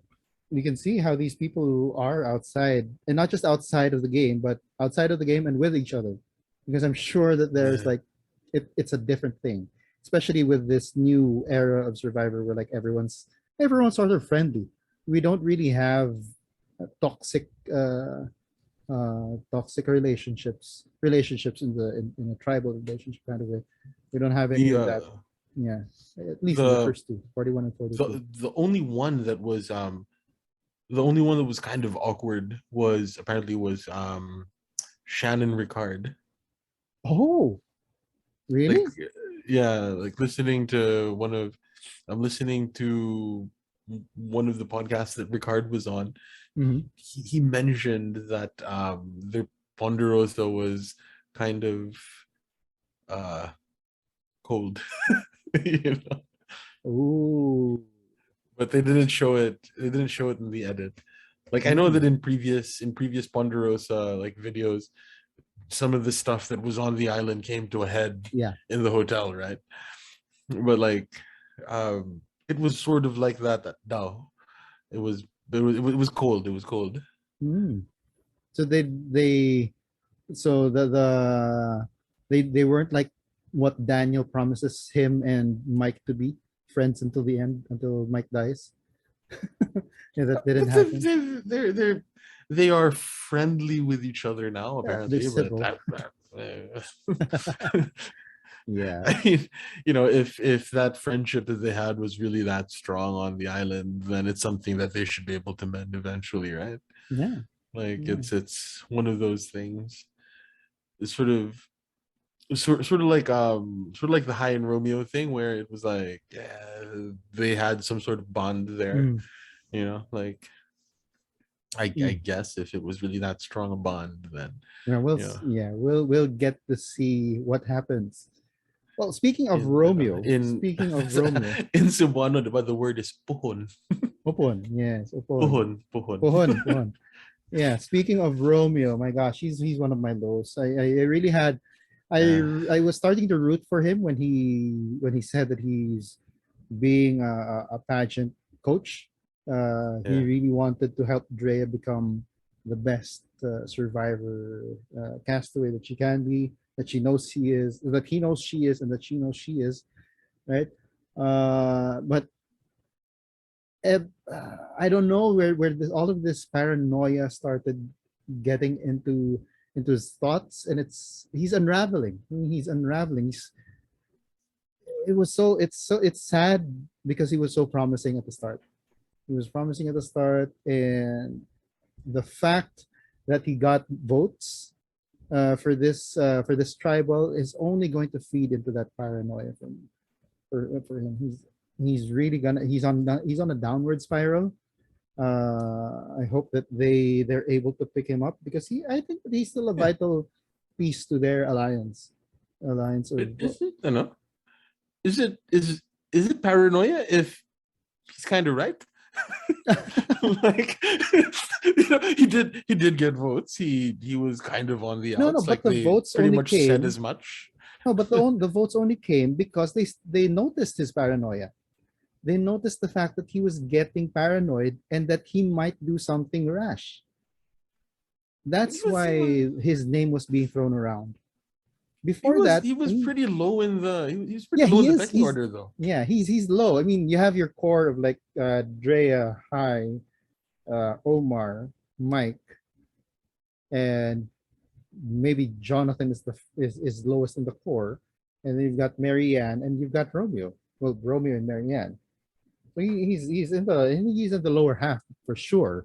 we can see how these people who are outside, and not just outside of the game, but outside of the game and with each other, because I'm sure that there's Yeah. like it's a different thing, especially with this new era of Survivor where like everyone's sort of friendly. We don't really have toxic toxic relationships in a tribal relationship kind of way. We don't have any The of that. Yeah, at least in the the first two, 41 and 42. the only one that was kind of awkward was Shannon Ricard. Oh, really? Like yeah, like I'm listening to one of the podcasts that Ricard was on. Mhm. He mentioned that their Ponderosa was kind of cold. you know Ooh. but they didn't show it in the edit. Like I know that in previous Ponderosa like videos, some of the stuff that was on the island came to a head Yeah. in the hotel, right? But like it was sort of like that now. It was cold. It was cold. Mm. So they so they weren't like what Daniel promises him and Mike to be, friends until the end, until Mike dies. Yeah, that didn't But happen. they are friendly with each other now, Yeah, they're apparently. But civil. I Yeah. mean, if that friendship that they had was really that strong on the island, then it's something that they should be able to mend eventually, right? Yeah. Like Yeah. it's one of those things. It's sort of like the High and Romeo thing, where it was like, yeah, they had some sort of bond there. Mm. Like I Mm. guess if it was really that strong a bond, then Yeah, we'll get to see what happens. Well, speaking of in Romeo, in speaking of Romeo, in Cebuano, but the word is pohon. Opon, yes, Opon. Pohon. Pohon. Yeah, speaking of Romeo, my gosh, he's one of my lows. I really had I was starting to root for him when he said that he's being a pageant coach. He Yeah. really wanted to help Drea become the best survivor castaway that she can be, that she knows she is, that he knows she is, and that she knows she is, right? But I don't know where all of this paranoia started getting into his thoughts, and he's unraveling. I mean, he's unraveling. It's sad because he was so promising at the start. He was promising at the start, and the fact that he got votes for this tribal is only going to feed into that paranoia for him. He's really gonna he's on a downward spiral. I hope that they're able to pick him up because I think that he's still a Yeah. vital piece to their alliance of Is it? I don't know. Is it paranoia if he's kind of right? Like, he did get votes. He was kind of on the no, outs. but Like the they votes pretty only much said came. as much. No, but the votes only came because they noticed his paranoia. They noticed the fact that he was getting paranoid and that he might do something rash. That's why his name was being thrown around. Before that, he was I mean, pretty low in the he was pretty yeah, low in he the is. pecking order though. Yeah, he's low. I mean, you have your core of like Drea, High, Omar, Mike, and maybe Jonathan is lowest in the core, and then you've got Marianne and you've got Romeo. Well, Romeo and Marianne. So he's in the lower half for sure,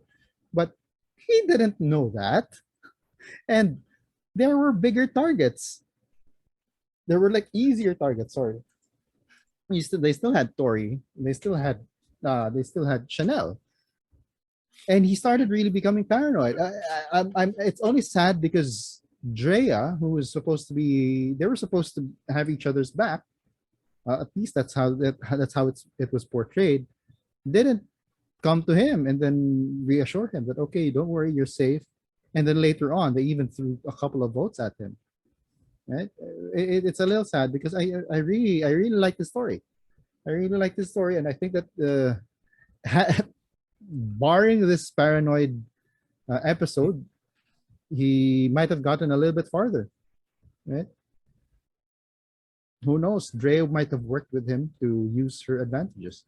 but he didn't know that, and there were bigger targets. There were like easier targets. Sorry, they still had Tori. They still had Chanel, and he started really becoming paranoid. It's only sad because Drea, who was supposed to be, they were supposed to have each other's back. At least that's how it was portrayed. Didn't come to him and then reassure him that okay, don't worry, you're safe. And then later on, they even threw a couple of votes at him. Right? It's a little sad because I really like the story. I really like this story, and I think that barring this paranoid episode, he might have gotten a little bit farther. Right? Who knows? Dre might have worked with him to use her advantages.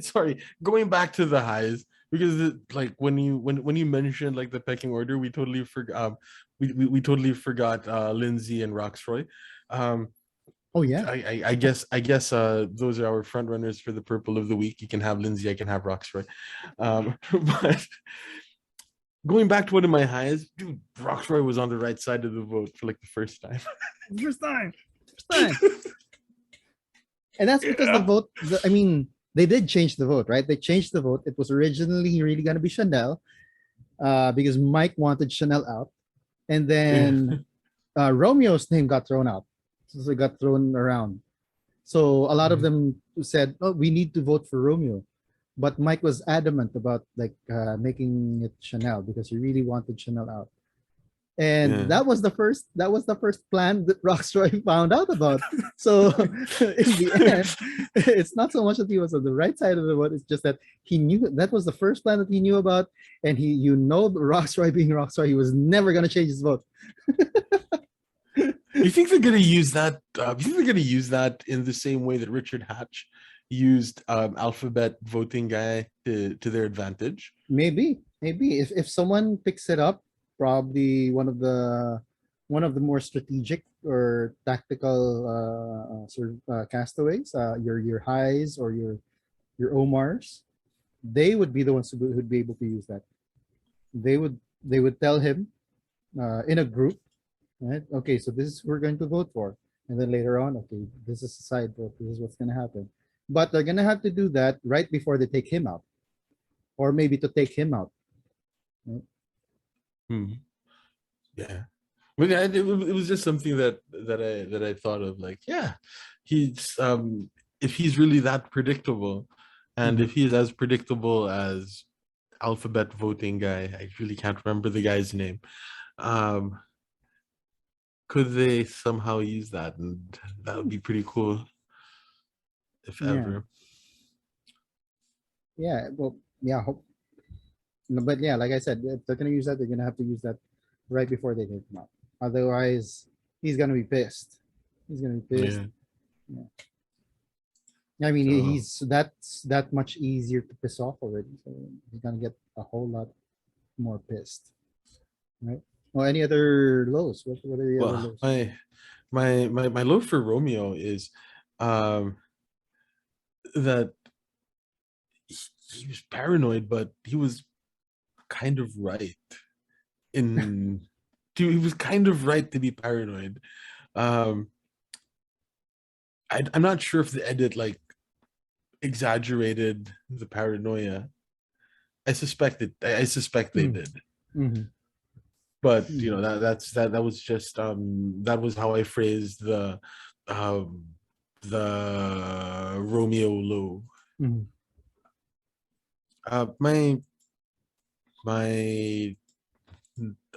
Sorry, going back to the highs because like when you mentioned like the pecking order, we totally forgot. We totally forgot Lindsay and Roxroy. Oh yeah, I guess those are our front runners for the purple of the week. You can have Lindsay, I can have Roxroy. But going back to one of my highs, dude, Roxroy was on the right side of the vote for like the first time. first time. And that's because Yeah. the vote. I mean, they did change the vote, right? They changed the vote. It was originally really going to be Chanel, because Mike wanted Chanel out, and then Romeo's name got thrown out. So it got thrown around. So a lot of them said, "Oh, we need to vote for Romeo," but Mike was adamant about like making it Chanel because he really wanted Chanel out. And Yeah. that was the first plan that Roxroy found out about. So in the end, it's not so much that he was on the right side of the vote, it's just that he knew that was the first plan that he knew about, and Roxroy being Roxroy, he was never gonna change his vote. You think they're gonna use that? You think they're gonna use that in the same way that Richard Hatch used alphabet voting guy to their advantage? Maybe if someone picks it up, probably one of the more strategic or tactical castaways, your highs or your Omars, they would be the ones who would be able to use that. They would tell him in a group, right? Okay, so this is who we're going to vote for, and then later on, okay, this is a side vote. This is what's going to happen. But they're going to have to do that right before they take him out, or maybe to take him out. Right? Yeah, but it was just something that I thought of. Like, yeah, he's if he's really that predictable, and if he's as predictable as alphabet voting guy, I really can't remember the guy's name. Could they somehow use that, and that would be pretty cool, if Yeah. ever. Yeah, well, yeah, no, but yeah, like I said, if they're gonna use that, they're gonna have to use that right before they take him out. Otherwise, he's gonna be pissed. He's gonna be pissed. Yeah. I mean, So- he's that's that much easier to piss off already. So he's gonna get a whole lot more pissed, right? Well, any other lows? What are the other Well, lows? my low for Romeo is that he was paranoid, but he was kind of right in he was kind of right to be paranoid. Um, I'm not sure if the edit like exaggerated the paranoia. I suspect they Mm, did. mhm, But mhm, that was just that was how I phrased um the Romeo low. mhm. My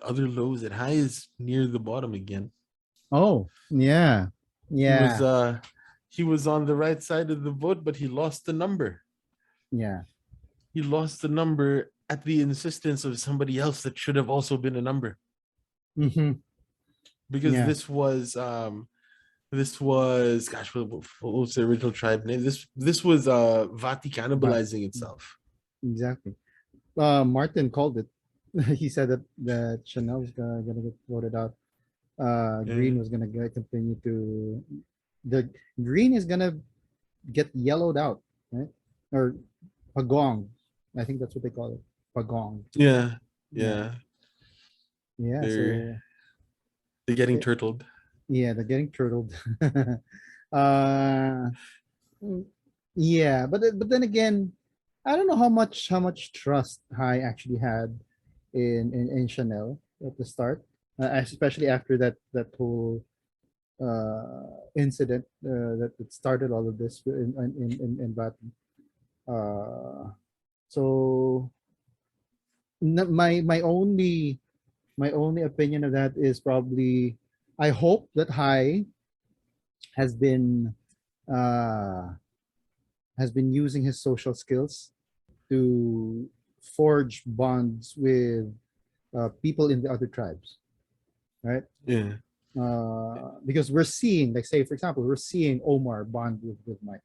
other lows at high is near the bottom again. Oh, yeah. He was Yeah. he was on the right side of the vote, but he lost the number. Yeah. He lost the number at the insistence of somebody else that should have also been a number. Hmm. Because Yeah. this was gosh, what was the original tribe name? This was Vati But cannibalizing itself. exactly. Martin called it. He said that Chanel was gonna get voted out. Yeah. Green was gonna continue to the green is gonna get yellowed out, right? Or pagong. I think that's what they call it. Pagong. Yeah. Yeah. Yeah. Yeah. They're So they're getting it, turtled. yeah, they're getting turtled. uh yeah, but then again, I don't know how much trust I actually had in Chanel at the start, especially after that whole incident that started all of this in Baton. So my only opinion of that is probably I hope that Hai has been uh, has been using his social skills to forge bonds with people in the other tribes, right? Yeah. Because we're seeing, like, say for example, we're seeing Omar bond with Mike.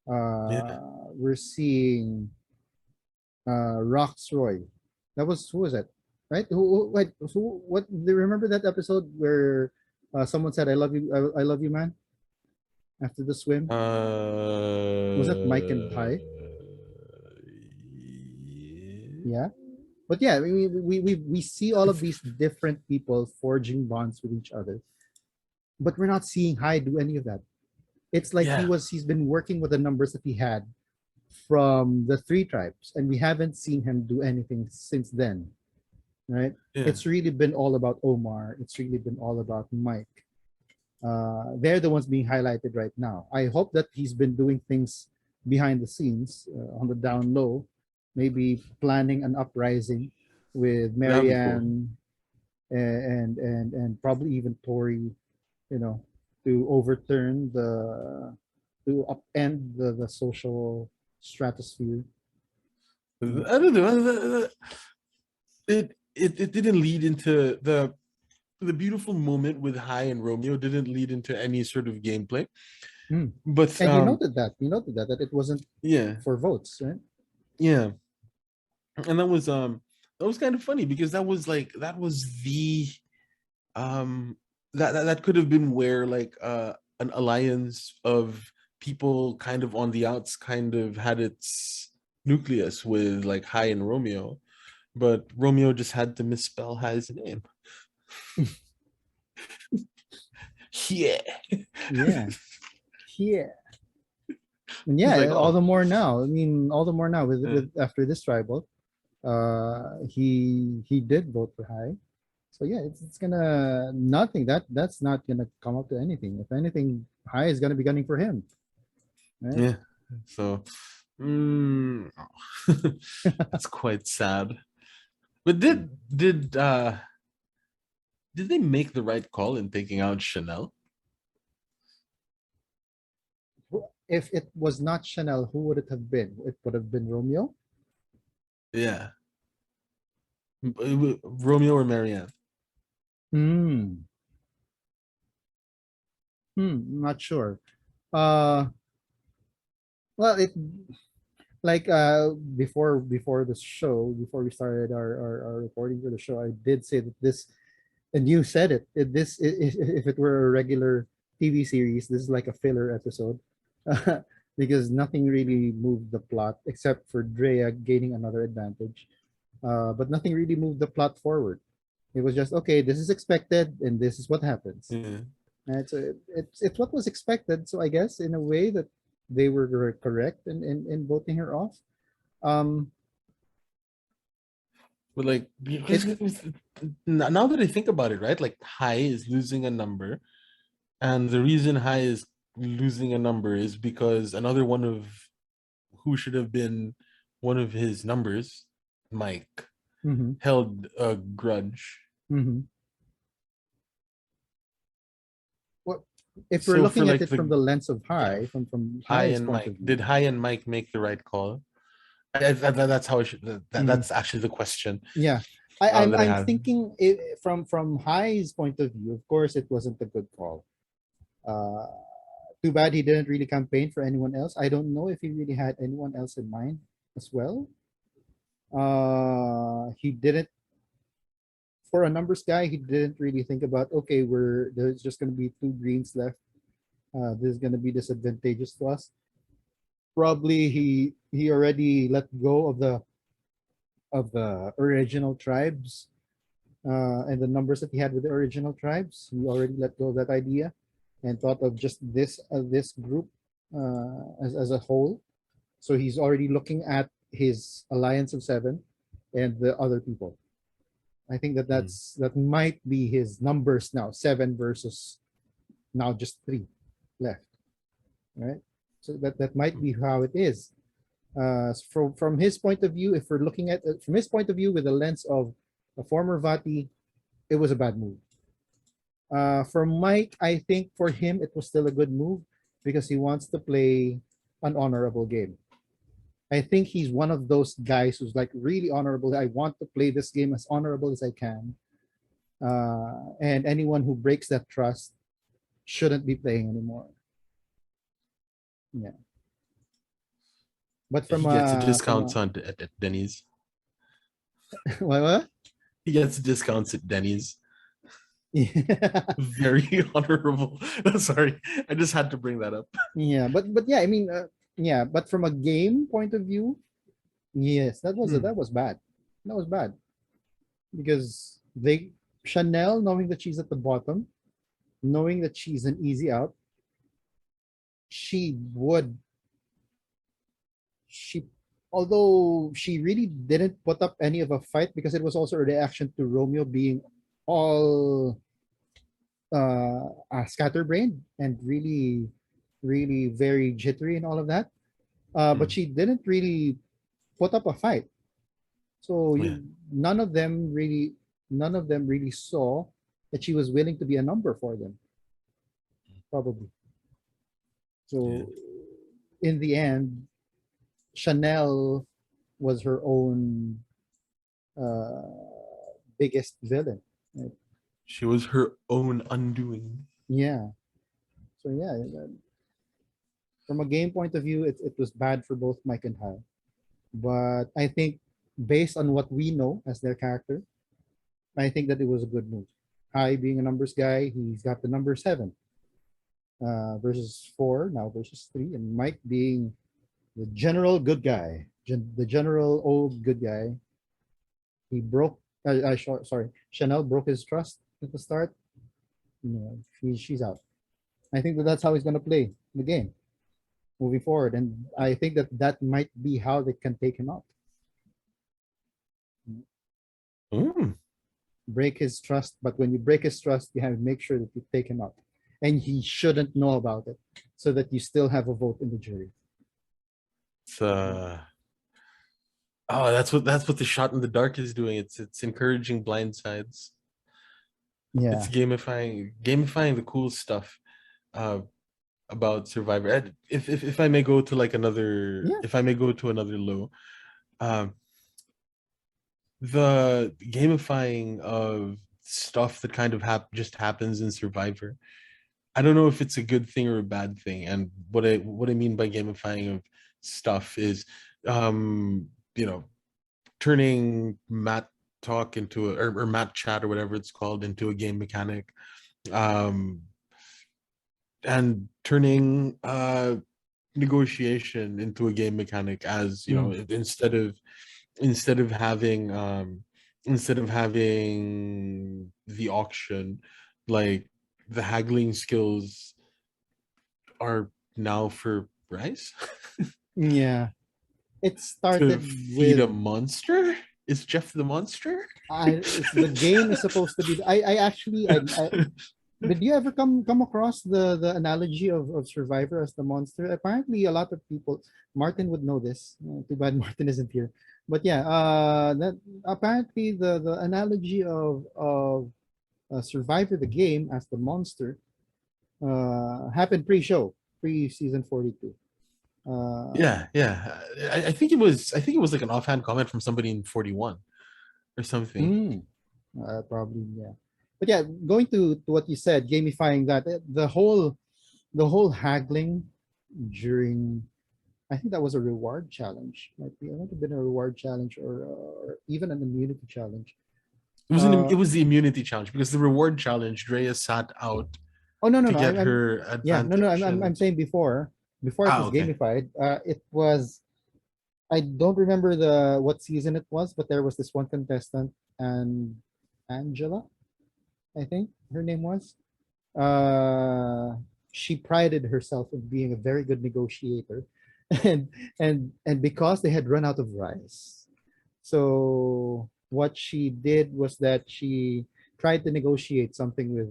Yeah. We're seeing Rox Roy. That was who was that? Right? Wait, who? What? Do you remember that episode where someone said, "I love you, I love you, man," after the swim? Was that Mike and Uh, Ty? Yeah. But yeah, we see all of these different people forging bonds with each other, but we're not seeing Hai do any of that. It's like yeah. he's been working with the numbers that he had from the three tribes, and we haven't seen him do anything since then, right? Yeah. It's really been all about Omar. It's really been all about Mike. They're the ones being highlighted right now. I hope that he's been doing things behind the scenes on the down low, maybe planning an uprising with That'd be cool. Marianne and probably even Tory, you know, to overturn to upend the social stratosphere. I don't know. It didn't lead into the beautiful moment with High and Romeo didn't lead into any sort of gameplay. Mm. But And you noted that it wasn't yeah, for votes, right? yeah. And that was kind of funny because that was the um that could have been where like an alliance of people kind of on the outs kind of had its nucleus with like High and Romeo, but Romeo just had to misspell High's name. Yeah. Yeah, yeah, and He's like, yeah. All oh, the more now. I mean, all the more now uh, with after this tribal, he did vote for High. So yeah, it's gonna nothing that's not gonna come up to anything. If anything, High is gonna be gunning for him, right? yeah. So mm, that's quite sad. But did they make the right call in taking out Chanel? If it was not Chanel, who would it have been? It would have been Romeo. Yeah. Romeo or Marianne? Hmm. Not sure. Uh, well, it like before the show, before we started our recording for the show, I did say that this, and you said it. If it were a regular TV series, this is like a filler episode, because nothing really moved the plot except for Drea gaining another advantage. But nothing really moved the plot forward. It was just okay. This is expected, and this is what happens. Yeah. And so it's what was expected. So I guess in a way that they were correct in voting her off. Um, But like, because now that I think about it, right? Like, high is losing a number, and the reason high is losing a number is because another one of who should have been one of his numbers, Mike, mhm, held a grudge. mhm. Well, if we're So for looking at like it from the lens of yeah, high, from High high's and point of Mike, view. did High and Mike make the right call? That's how it should. Mhm. That's actually the question Yeah, I'm that I I'm have. thinking it, from high's point of view. Of course, it wasn't a good call. Uh, Too bad he didn't really campaign for anyone else. I don't know if he really had anyone else in mind as well. He didn't, for a numbers guy, he didn't really think about, okay, there's just going to be two greens left. This is going to be disadvantageous to us. Probably he already let go of the original tribes and the numbers that he had with the original tribes. He already let go of that idea and thought of just this group as a whole. So he's already looking at his alliance of seven and the other people. I think Mm. that might be his numbers now, seven versus now just three left, right? So that might be how it is. From his point of view, if we're looking at it from his point of view with the lens of a former Vati, it was a bad move. For Mike, I think for him it was still a good move because he wants to play an honorable game. I think he's one of those guys who's like really honorable. I want to play this game as honorable as I can. And anyone who breaks that trust shouldn't be playing anymore. Yeah. But He from gets from discounts at Denny's. what? He gets discounts at Denny's. Yeah. Very honorable. Sorry, I just had to bring that up. Yeah, but yeah, I mean, yeah, but from a game point of view, yes, that was bad. That was bad because they Chanel knowing that she's at the bottom, knowing that she's an easy out, she would she although she really didn't put up any of a fight because it was also a reaction to Romeo being all scatterbrained and really very jittery and all of that. But Mm. she didn't really put up a fight. So Yeah. none of them really saw that she was willing to be a number for them, probably. Yeah. So in the end, Chanel was her own uh, biggest villain. Right? She was her own undoing. Yeah. So yeah, from a game point of view, it was bad for both Mike and Hal. But I think based on what we know as their character, I think that it was a good move. Hai being a numbers guy, he's got the number seven versus four, now versus three, and Mike being the general good guy, the general old good guy. He broke. Sorry, Chanel broke his trust at the start. You know, she's out. I think that that's how he's gonna play the game moving forward, and I think that that might be how they can take him out. Mm. Break his trust, but when you break his trust, you have to make sure that you take him out, and he shouldn't know about it, so that you still have a vote in the jury. It's oh, that's what the shot in the dark is doing. It's encouraging blind sides. It's Yeah. gamifying the cool stuff uh about Survivor. If I may go to like another, Yeah. if I may go to another low, um the gamifying of stuff that kind of just happens in Survivor. I don't know if it's a good thing or a bad thing. And what I mean by gamifying of stuff is you know, turning Matt talk into or Matt chat or whatever it's called into a game mechanic. Um and turning negotiation into a game mechanic, as you know, Mm. instead of having instead of having the auction, like the haggling skills are now for Rice Yeah. It to started feed a with monster. Is Jeff the monster? the game is supposed to be. I actually I did you ever come across the analogy of Survivor as the monster? Apparently, a lot of people. Martin would know this. Too bad Martin isn't here. But yeah, that apparently the analogy of Survivor the game as the monster happened pre-show, pre-season 42. Yeah, yeah. I think it was. I think it was like an offhand comment from somebody in 41 or something. Hmm. Probably, yeah. But yeah, going to what you said, gamifying that the whole haggling during, I think that was a reward challenge. It might have been a reward challenge or even an immunity challenge. It Uh, was the immunity challenge because the reward challenge, Drea sat out oh no no to no, get I'm her yeah, no no, advantage, I'm and saying before it was okay, gamified. It was, I don't remember the what season it was, but there was this one contestant, and Angela, I think her name was. uh she prided herself in being a very good negotiator, and because they had run out of rice, so what she did was that she tried to negotiate something with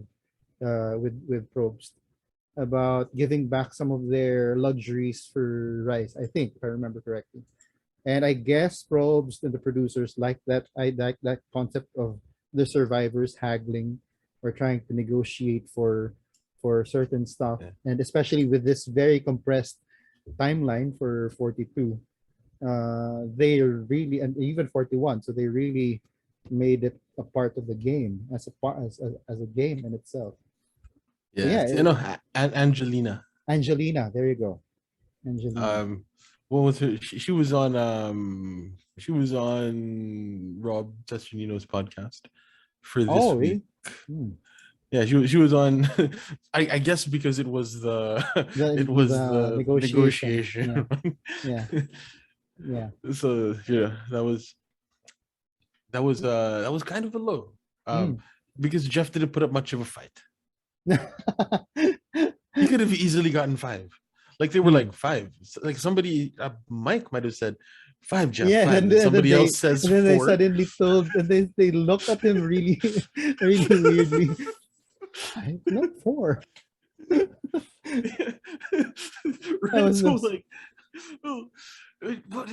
Probst about giving back some of their luxuries for rice, I think, if I remember correctly. And I guess Probst and the producers like that concept of the survivors haggling or trying to negotiate for certain stuff, yeah, and especially with this very compressed timeline for 42, they really, and even 41, so they really made it a part of the game as a part as a game in itself. So yeah. yeah, You know, Angelina. Angelina, there you go, Angelina. What was her? She was on Rob Cesternino's podcast for this Oh, week. really? Hmm. Yeah, she was on. I guess because it was the it was The the negotiation. Yeah, negotiation. yeah, yeah. So yeah, that was kind of a low. Mm. Because Jeff didn't put up much of a fight. He could have easily gotten five. Like they were Hmm. like five. Like somebody, Mike might have said five, Jeff, Yeah, five. Then somebody else says and then they four. suddenly told, and they looked at him really really weirdly. Five, not four. That Right? was So this. like, well, but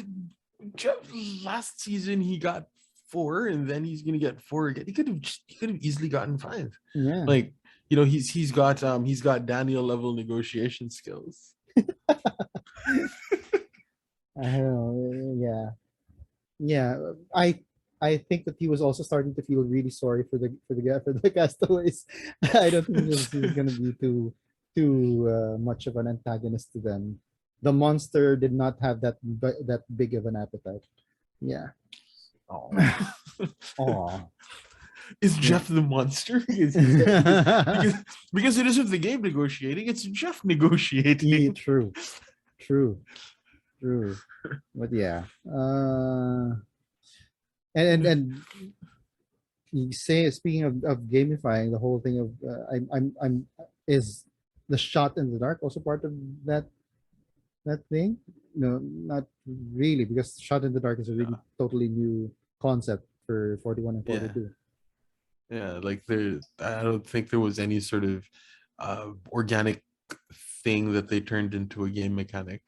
Jeff last season he got four, and then he's gonna get four again. He could have easily gotten five. Yeah. Like he's got Daniel level negotiation skills. I don't know. Yeah, yeah. I think that he was also starting to feel really sorry for the castaways. I don't think he was gonna be too much of an antagonist to them. The monster did not have that big of an appetite. Yeah. Oh. Oh. Is Yeah. Jeff the monster? Because it isn't the game negotiating, it's Jeff Yeah, negotiating. true. True. True. But yeah. And you say, speaking of gamifying the whole thing of I'm is the shot in the dark also part of that thing? No, not really, because shot in the dark is a really Yeah, totally new concept for 41 and yeah, 42. yeah. Like I don't think there was any sort of organic thing that they turned into a game mechanic.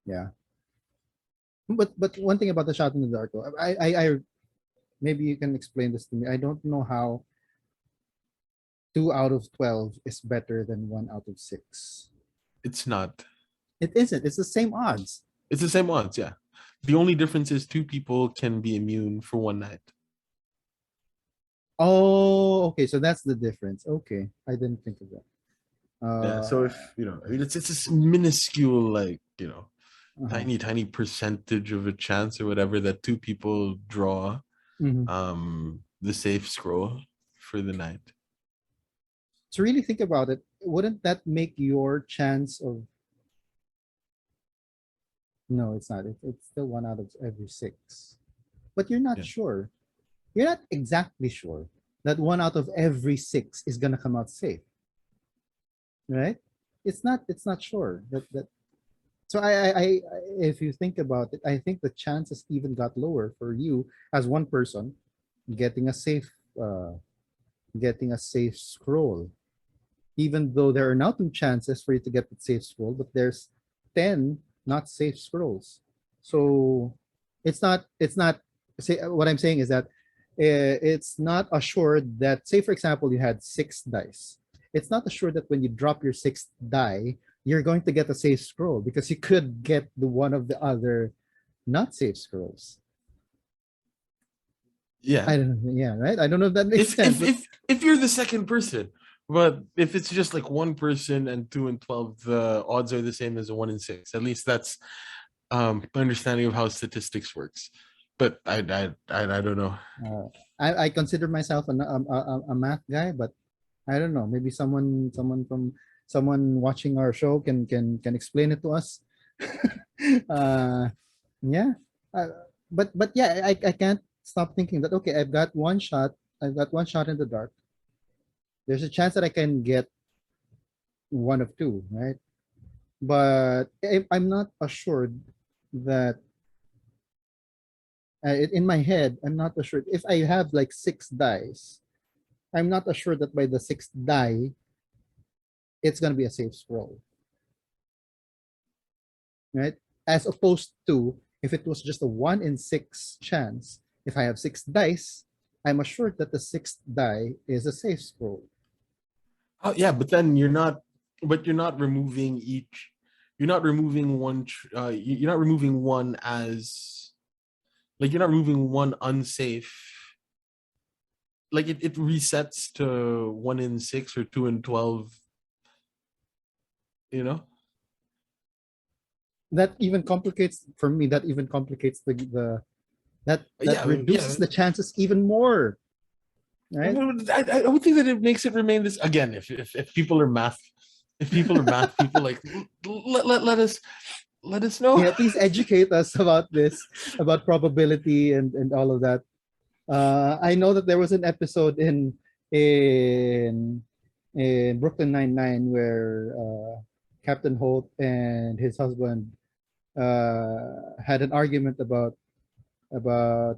Yeah. But one thing about the shot in the dark, though, I maybe you can explain this to me. I don't know how 2 out of 12 is better than 1 out of 6. It's not. It isn't. It's the same odds. It's the same odds, yeah. The only difference is two people can be immune for one night. Oh, okay. So that's the difference. Okay, I didn't think of that. Yeah. So if I mean, it's this minuscule, like Uh-huh. tiny percentage of a chance or whatever that two people draw Mhm. the safe scroll for the night. So really think about it. Wouldn't that make your chance of? No, it's not. It's still 1 out of every 6. But you're not Yeah. sure. you're not exactly sure that 1 out of every 6 is gonna come out safe, right? It's not sure that. So if you think about it, I think the chances even got lower for you as one person getting a safe, getting a safe scroll, even though there are now 2 chances for you to get the safe scroll, but there's 10 not safe scrolls. So it's not say what I'm saying is that it's not assured that, say for example, you had 6 dice. It's not assured that when you drop your 6th die, you're going to get a safe scroll, because you could get the one of the other not safe scrolls. Yeah. I don't know. Yeah, right. I don't know if that makes If sense. if, but- if you're the second person, but if it's just like one person and 2 and 12, the odds are the same as a 1 in 6. At least that's my understanding of how statistics works. But I don't know. I consider myself a math guy, but I don't know. Maybe someone watching our show can explain it to us. uh, yeah, uh, but yeah, I can't stop thinking that, okay, I've got one shot. I've got one shot in the dark. There's a chance that I can get one of two, right? But if I'm not assured that, in my head, I'm not assured if I have like 6 dice. I'm not assured that by the 6th die, it's gonna be a safe scroll, right? As opposed to if it was just a 1 in 6 chance, if I have 6 dice, I'm assured that the 6th die is a safe scroll. Oh yeah, but then you're not removing each. You're not removing one. You're not removing one as like you're not removing one unsafe. Like it resets to 1 in 6 or 2 in 12. You know. That even complicates for me. That even complicates that reduces the chances even more, right? I would think that it makes it remain this again. If people are math, people, like let us know. Yeah, please educate us about this, about probability and all of that. I know that there was an episode in in Brooklyn Nine-Nine where Captain Holt and his husband had an argument about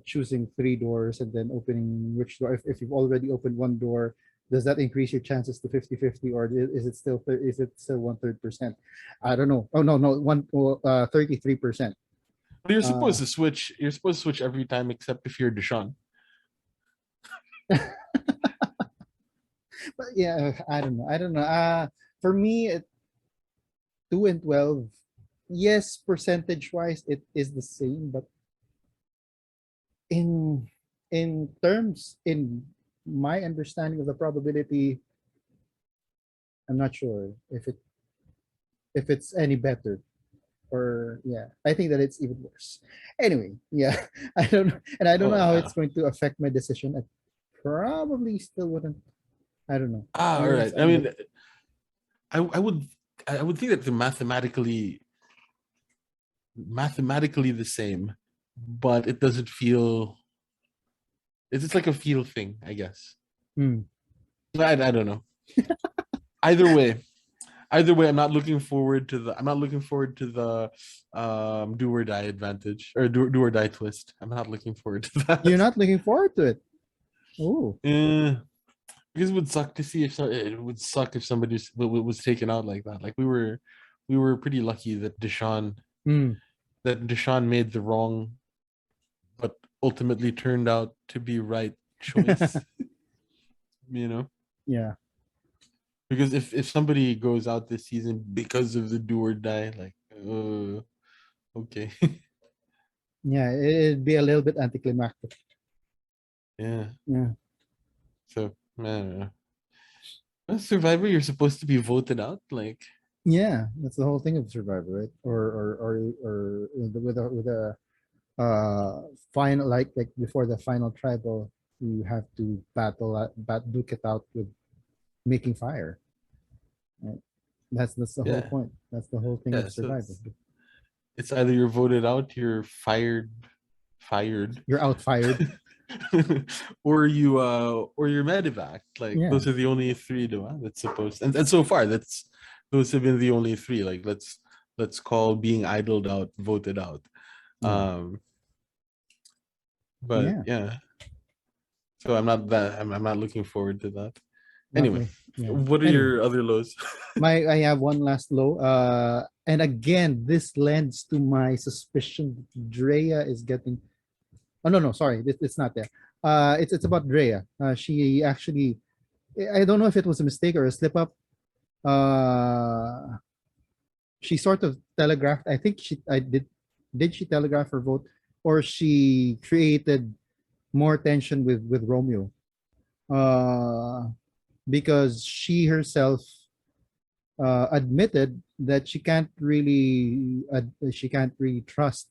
choosing 3 doors and then opening which door. If you've already opened one door, does that increase your chances to 50-50, or is it still 1/3%? I don't know. Oh no, 33%. But you're supposed to switch. You're supposed to switch every time except if you're Deshaun. But yeah, I don't know. I don't know. For me, 2 and 12, yes, percentage-wise, it is the same, but in in my understanding of the probability, I'm not sure if it's any better, or yeah, I think that it's even worse. Anyway, yeah, I don't know, and I don't Oh, know how yeah. it's going to affect my decision. I probably still wouldn't. I don't know. All Maybe right. it's I mean, I would think that they're mathematically the same, but it doesn't feel. It's just like a feel thing, I guess. Hmm. I don't know. Either way, I'm not looking forward to the. I'm not looking forward to the do or die advantage or do or die twist. I'm not looking forward to that. You're not looking forward to it. Oh, Because it would suck to see it would suck if somebody was taken out like that. Like we were pretty lucky that hmm. Deshaun made the wrong, but ultimately turned out to be right choice. You know, Yeah. because if somebody goes out this season because of the do or die, like, okay, Yeah, it'd be a little bit anticlimactic. yeah. Yeah. So, man, Survivor, you're supposed to be voted out, like. Yeah, that's the whole thing of Survivor, right? Or with a final, like before the final tribal, you have to duke it out with making fire. Right? That's the whole Yeah, point. That's the whole thing yeah. of So Survivor. it's either you're voted out, you're fired. You're out fired. or your medevac. Like Yeah. those are the only three that's supposed, and so far those have been the only three. Like let's call being idled out voted out. Yeah. But Yeah. yeah, so I'm not looking forward to that. Not Anyway, me. Yeah. what are Anyway, your other lows? I have one last low. And again, this lends to my suspicion that Drea is getting. Oh no, sorry, it's not there. It's about Drea. She actually, I don't know if it was a mistake or a slip up. Uh, she sort of telegraphed. I think I did. Did she telegraph her vote, or she created more tension with Romeo? Uh, because she herself admitted that she can't really trust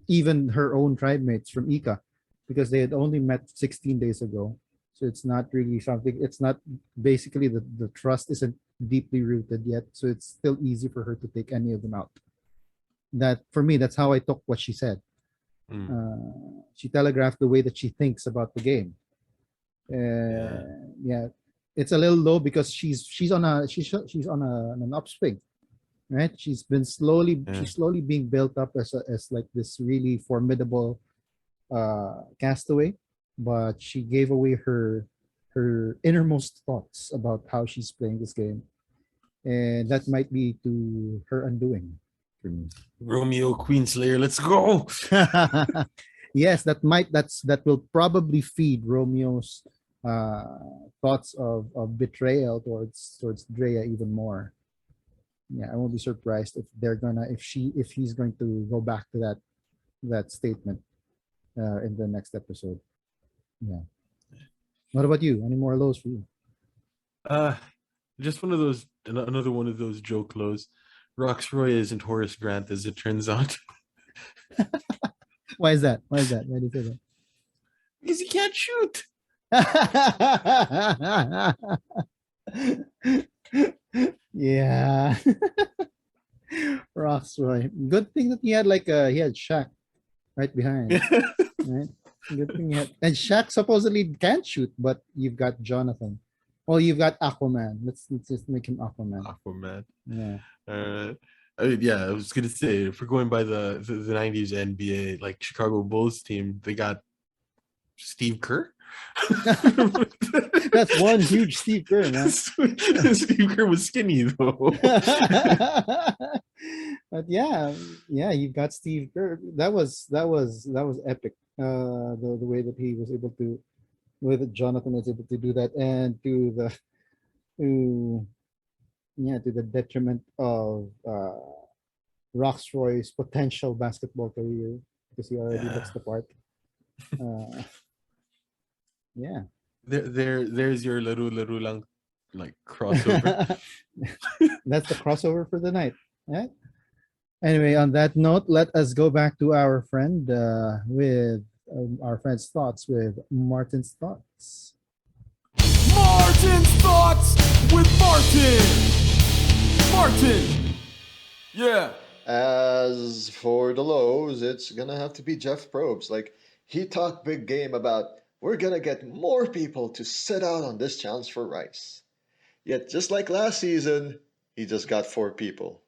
even her own tribe mates from Ika because they had only met 16 days ago. So it's not really something. It's not basically the trust isn't deeply rooted yet. So it's still easy for her to take any of them out. That for me, that's how I took what she said. Mm, She telegraphed the way that she thinks about the game. yeah. Yeah, it's a little low because she's on an upswing, right? Yeah. She's slowly being built up as like this really formidable castaway, but she gave away her innermost thoughts about how she's playing this game, and that might be to her undoing for me. Romeo Queenslayer, let's go. Yes, that will probably feed Romeo's thoughts of betrayal towards Drea even more. Yeah, I won't be surprised if they're gonna if he's going to go back to that statement in the next episode. Yeah. What about you? Any more lows for you? Uh just one of those another one of those joke lows. Roxroy isn't Horace Grant as it turns out. Why is that? Why is that? Why do you say Because he can't shoot. that? Yeah. Roxroy. Good thing that he had Shaq right behind. Right? Good thing he had, and Shaq supposedly can't shoot, but you've got Jonathan. Oh, you've got Aquaman. Let's just make him Aquaman. Aquaman. Yeah. Yeah, I was gonna say if we're going by the 90s NBA, like Chicago Bulls team, they got Steve Kerr. That's one huge Steve Kerr, man. Steve Kerr was skinny though. But yeah, you've got Steve Kerr. That was epic. The way that he was able to, with Jonathan was able to do that, and to to the detriment of Roxroy's potential basketball career because he already Yeah. looks the part. Uh, yeah. There's your Laro-Laro lang like crossover. That's the crossover for the night. Right? Anyway, on that note, let us go back to our friend with our friend's thoughts with Martin's thoughts. Martin's thoughts with Martin. Martin. Yeah. As for the lows, it's gonna have to be Jeff Probst. Like, he talked big game about we're gonna get more people to sit out on this challenge for rice. Yet, just like last season, he just got 4 people.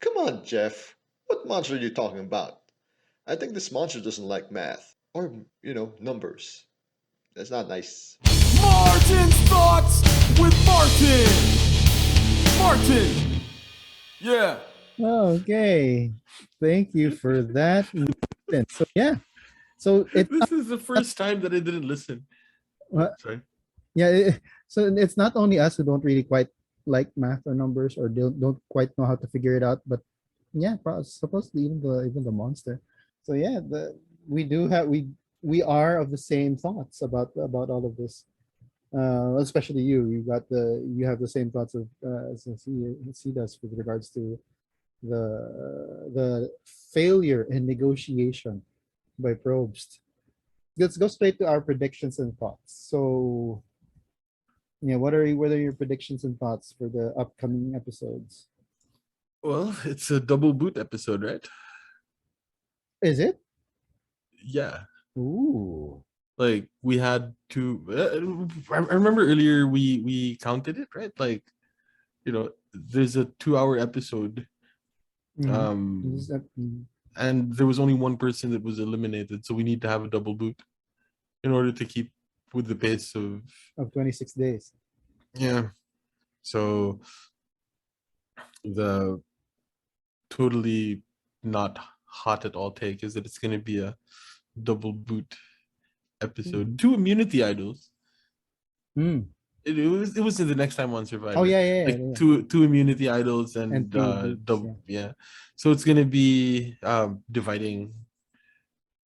Come on, Jeff. What monster are you talking about? I think this monster doesn't like math. Or, numbers. That's not nice. Martin's thoughts with Martin. Martin. Yeah. Okay. Thank you for that. So yeah. So This is the first time that I didn't listen. What? Sorry. So it's not only us who don't really quite like math or numbers or don't quite know how to figure it out, but yeah, supposedly even the monster. So yeah, we are of the same thoughts about all of this. Especially you have the same thoughts of as he does with regards to the failure in negotiation by Probst. Let's go straight to our predictions and thoughts. So yeah, what are your predictions and thoughts for the upcoming episodes? Well, it's a double boot episode, right? Is it? Yeah. Ooh. Like we had to. I remember earlier we counted it, right? Like, there's a 2-hour episode, Mhm. um, Is that- and there was only one person that was eliminated, so we need to have a double boot in order to keep with the pace of. of 26 days. Yeah. So the totally not hot at all take is that it's going to be a double boot episode. Mhm. 2 immunity idols. Mm. It was in the next time on Oh Survivor. yeah, yeah, Like yeah, yeah. two immunity idols And and two boots. double, Yeah. yeah. So it's gonna be dividing.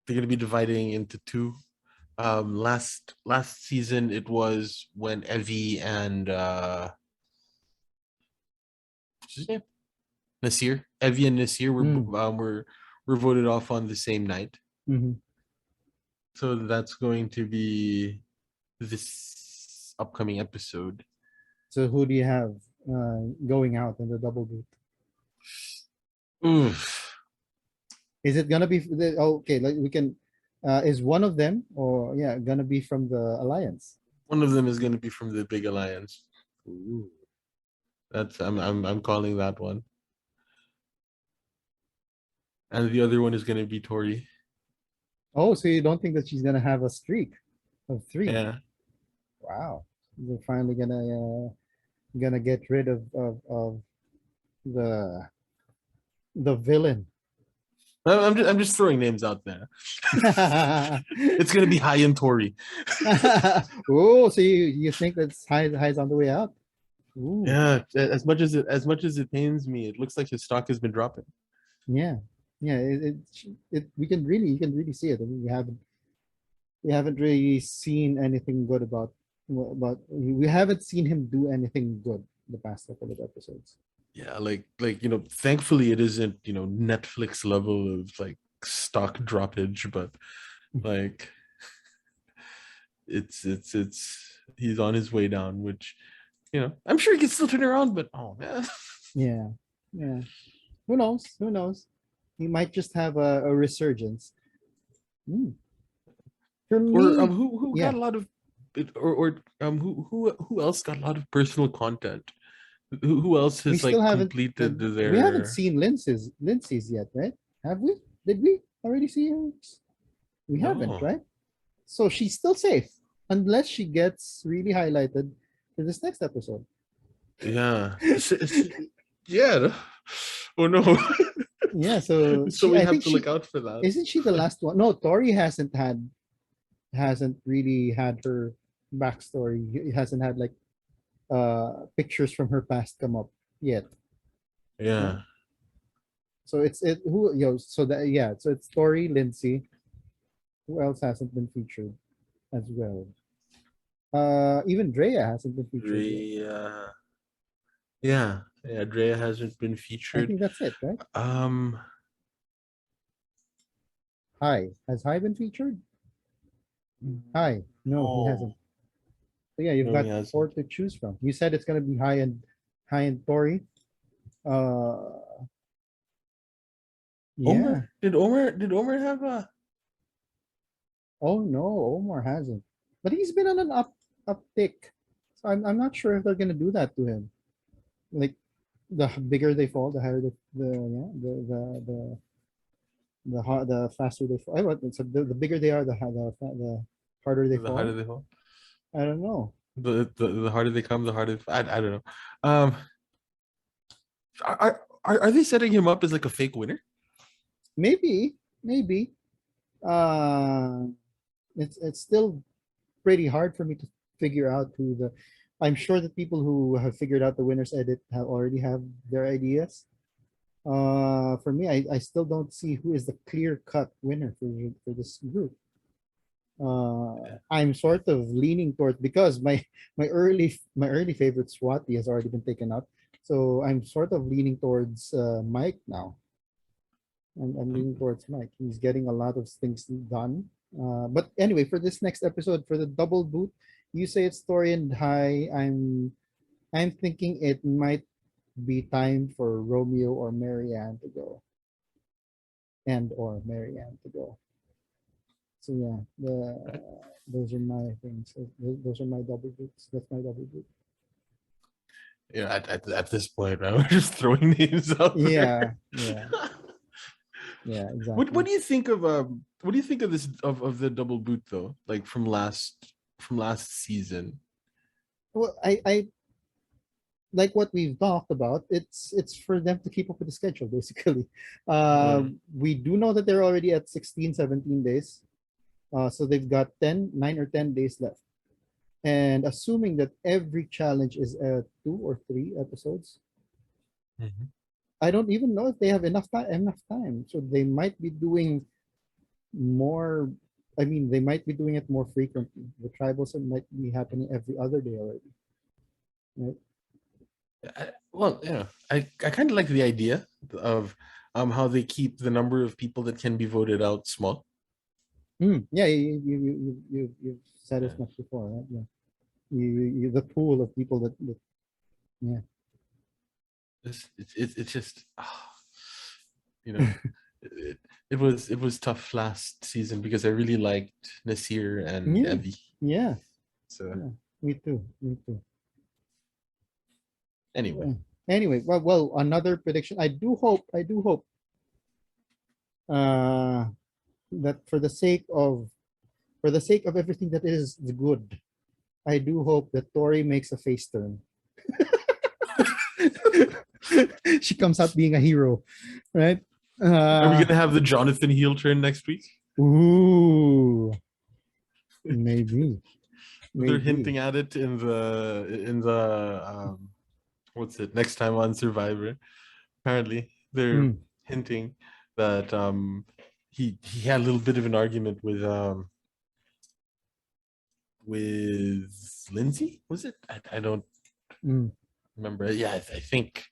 They're gonna be dividing into two. Last season it was when Evie and what's his name? Nasir. Evie and Nasir Mm. were voted off on the same night. Mm-hmm. So that's going to be this upcoming episode. So who do you have going out in the double boot? Oof. Is it gonna be okay? Like we can, is one of them or yeah gonna be from the alliance? One of them is going to be from the big alliance. Ooh. That's I'm calling that one. And the other one is going to be Tori. Oh, so you don't think that she's gonna have a streak of 3? Yeah. Wow, they're finally gonna get rid of the the villain. I'm just throwing names out there. It's going to be High and Tori. Oh, so you think that's high's on the way out? Ooh. Yeah, as much as it pains me, it looks like his stock has been dropping. Yeah, yeah. We can really, you can really see it. I mean, we haven't really seen anything good we haven't seen him do anything good the past couple of episodes. Yeah, thankfully it isn't, Netflix level of like stock droppage, but like it's he's on his way down, which I'm sure he can still turn around, but oh man. Yeah, yeah. Who knows? Who knows? He might just have a resurgence. Hmm. For Or me, who yeah. got a lot of who else got a lot of personal content? Who else We has still like haven't completed we haven't their seen Lindsay's yet, right? Have we? Did we already see hers? We haven't, no. right? So she's still safe unless she gets really highlighted for this next episode. Yeah. Yeah. Oh no. Yeah, so So she we I have think to look out for that. isn't she the last one? No, Tori hasn't really had her backstory. It hasn't had like pictures from her past come up yet. Yeah. So it's it who yo so that yeah, so it's Tori, Lindsay. Who else hasn't been featured as well? Even Drea hasn't been featured yet. Drea. Yeah, Drea hasn't been I featured. think that's it, right? Um Hi. Has Hi been featured? Hi. No, he hasn't. So yeah, you've No, got he hasn't. 4 to choose from. You said it's gonna be Hi and Tori. Uh yeah. Omar have a Oh no, Omar hasn't. But he's been on an uptick. So I'm not sure if they're gonna do that to him. Like the bigger they fall, the higher the yeah, the faster they fall. So the bigger they are, the harder they the harder fall. they fall. I don't know. The harder they come, the harder I don't know. Are they setting him up as like a fake winner? Maybe. It's still pretty hard for me to figure out who the. I'm sure that people who have figured out the winner's edit have already have their ideas. For me, I still don't see who is the clear-cut winner for this group. I'm sort of leaning towards because my early favorite Swati has already been taken out, so I'm sort of leaning towards Mike now. I'm leaning towards Mike. He's getting a lot of things done. But anyway, for this next episode, for the double boot, you say it's Story and High. I'm thinking it might be time for Romeo or Marianne to go. And or Marianne to go. So yeah, those are my things. Those are my double boots. That's my double boot. Yeah, at this point, right? We're just throwing names out Yeah, there. yeah, What exactly. do you think of what do you think of this of the double boot though? Like from last season. Well, I like what we've talked about. It's for them to keep up with the schedule, basically. Mm. We do know that they're already at 16, 17 days. So they've got 9 or 10 days left. And assuming that every challenge is 2 or 3 episodes, Mhm. I don't even know if they have enough time. Enough time, so they might be doing more. I mean, they might be doing it more frequently. The tribals might be happening every other day already. Right? Well, yeah, I kind of like the idea of how they keep the number of people that can be voted out small. Yeah, you've said Yeah. as much before, right? Yeah, the pool of people that yeah. It's just you know it, it was tough last season because I really liked Nasir and Yeah, Evie. yeah, So yeah. Me too. Me too. anyway, Yeah. Anyway, well, another prediction. I do hope, uh, that for the sake of everything that is good, I do hope that Tori makes a face turn. She comes out being a hero, right? are we Uh, gonna have the Jonathan heel turn next week? ooh, maybe, They're maybe. hinting at it in the what's it next time on Survivor. Apparently, they're Mm, hinting that he had a little bit of an argument with Lindsay. Was it? I don't mm, remember. Yeah, I think.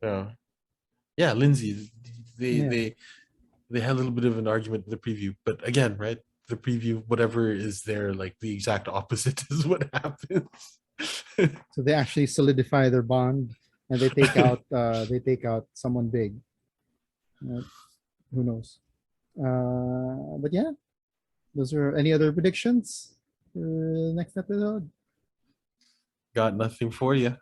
Uh, yeah, Lindsay. They yeah. they they had a little bit of an argument in the preview, but again, right? The preview, whatever is there, like the exact opposite is what happens. So they actually solidify their bond, and they take out someone big. Right? Who knows? But yeah, those are any other predictions for the next episode? Got nothing for you.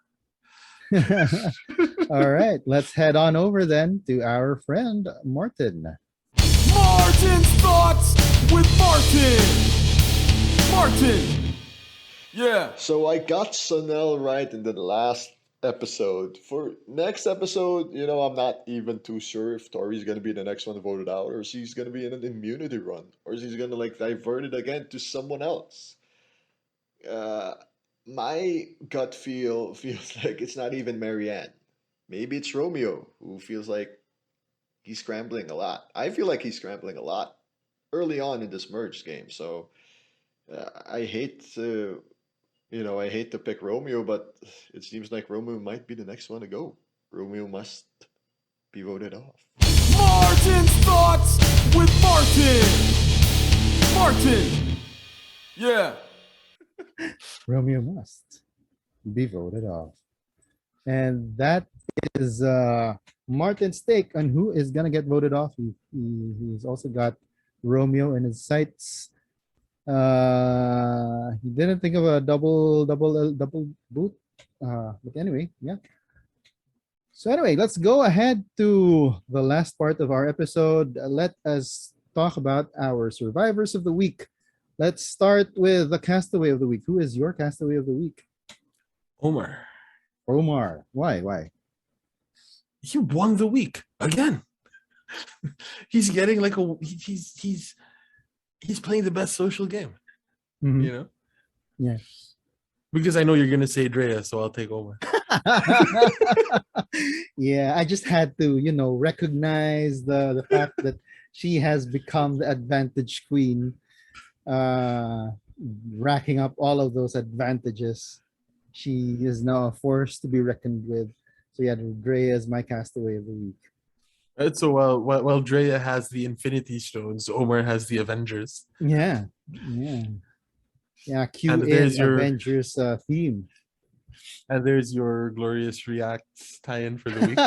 All right, let's head on over then to our friend Martin. Martin's thoughts with Martin. Martin. Yeah. So I got Sunel right in the last episode. For next episode, I'm not even too sure if Tori's gonna be the next one voted out, or she's gonna be in an immunity run, or she's gonna like divert it again to someone else. Uh, my gut feels like it's not even Marianne. Maybe it's Romeo who feels like he's scrambling a lot. I feel like he's scrambling a lot early on in this merge game. So I hate to, I hate to pick Romeo, but it seems like Romeo might be the next one to go. Romeo must be voted off. Martin's thoughts with Martin. Martin. Yeah. Romeo must be voted off. And that is Martin's take on who is gonna get voted off. He's also got Romeo in his sights. He didn't think of a double boot. But anyway, yeah. So anyway, let's go ahead to the last part of our episode. Let us talk about our survivors of the week. Let's start with the castaway of the week. Who is your castaway of the week? Omar, Omar. Why? he won the week again. He's getting like he's playing the best social game, Mhm. you know. Yeah. Because I know you're gonna say Drea, so I'll take Omar. Yeah, I just had to, recognize the fact that she has become the advantage queen, uh, racking up all of those advantages. She is now a force to be reckoned with. So yeah, Drea is my castaway of the week. Right, so while Drea has the Infinity Stones, Omar has the Avengers, Yeah, yeah, yeah. Cue and in Avengers theme. there's your glorious reacts tie-in for the week.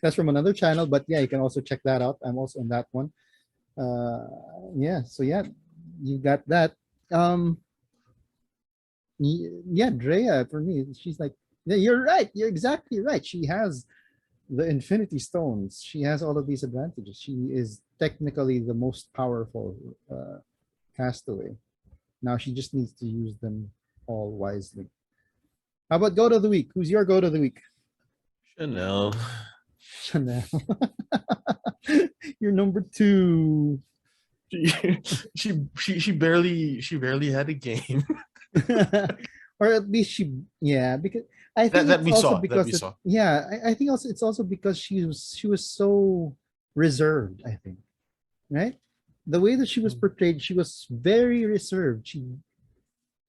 That's from another channel, but yeah, you can also check that out. I'm also on that one. Yeah. So yeah, you got that. Um, yeah, Drea for me, she's like, yeah, you're right. You're exactly right. She has the Infinity Stones. She has all of these advantages. She is technically the most powerful castaway. Now she just needs to use them all wisely. How about goat of the week? Who's your goat of the week? Chanel. Chanel. You're number two. She, she barely had a game. Or at least yeah, because I think That it's we also saw. That because we saw. yeah, I think also it's also because she was so reserved, I think. Right? The way that she was portrayed, she was very reserved. She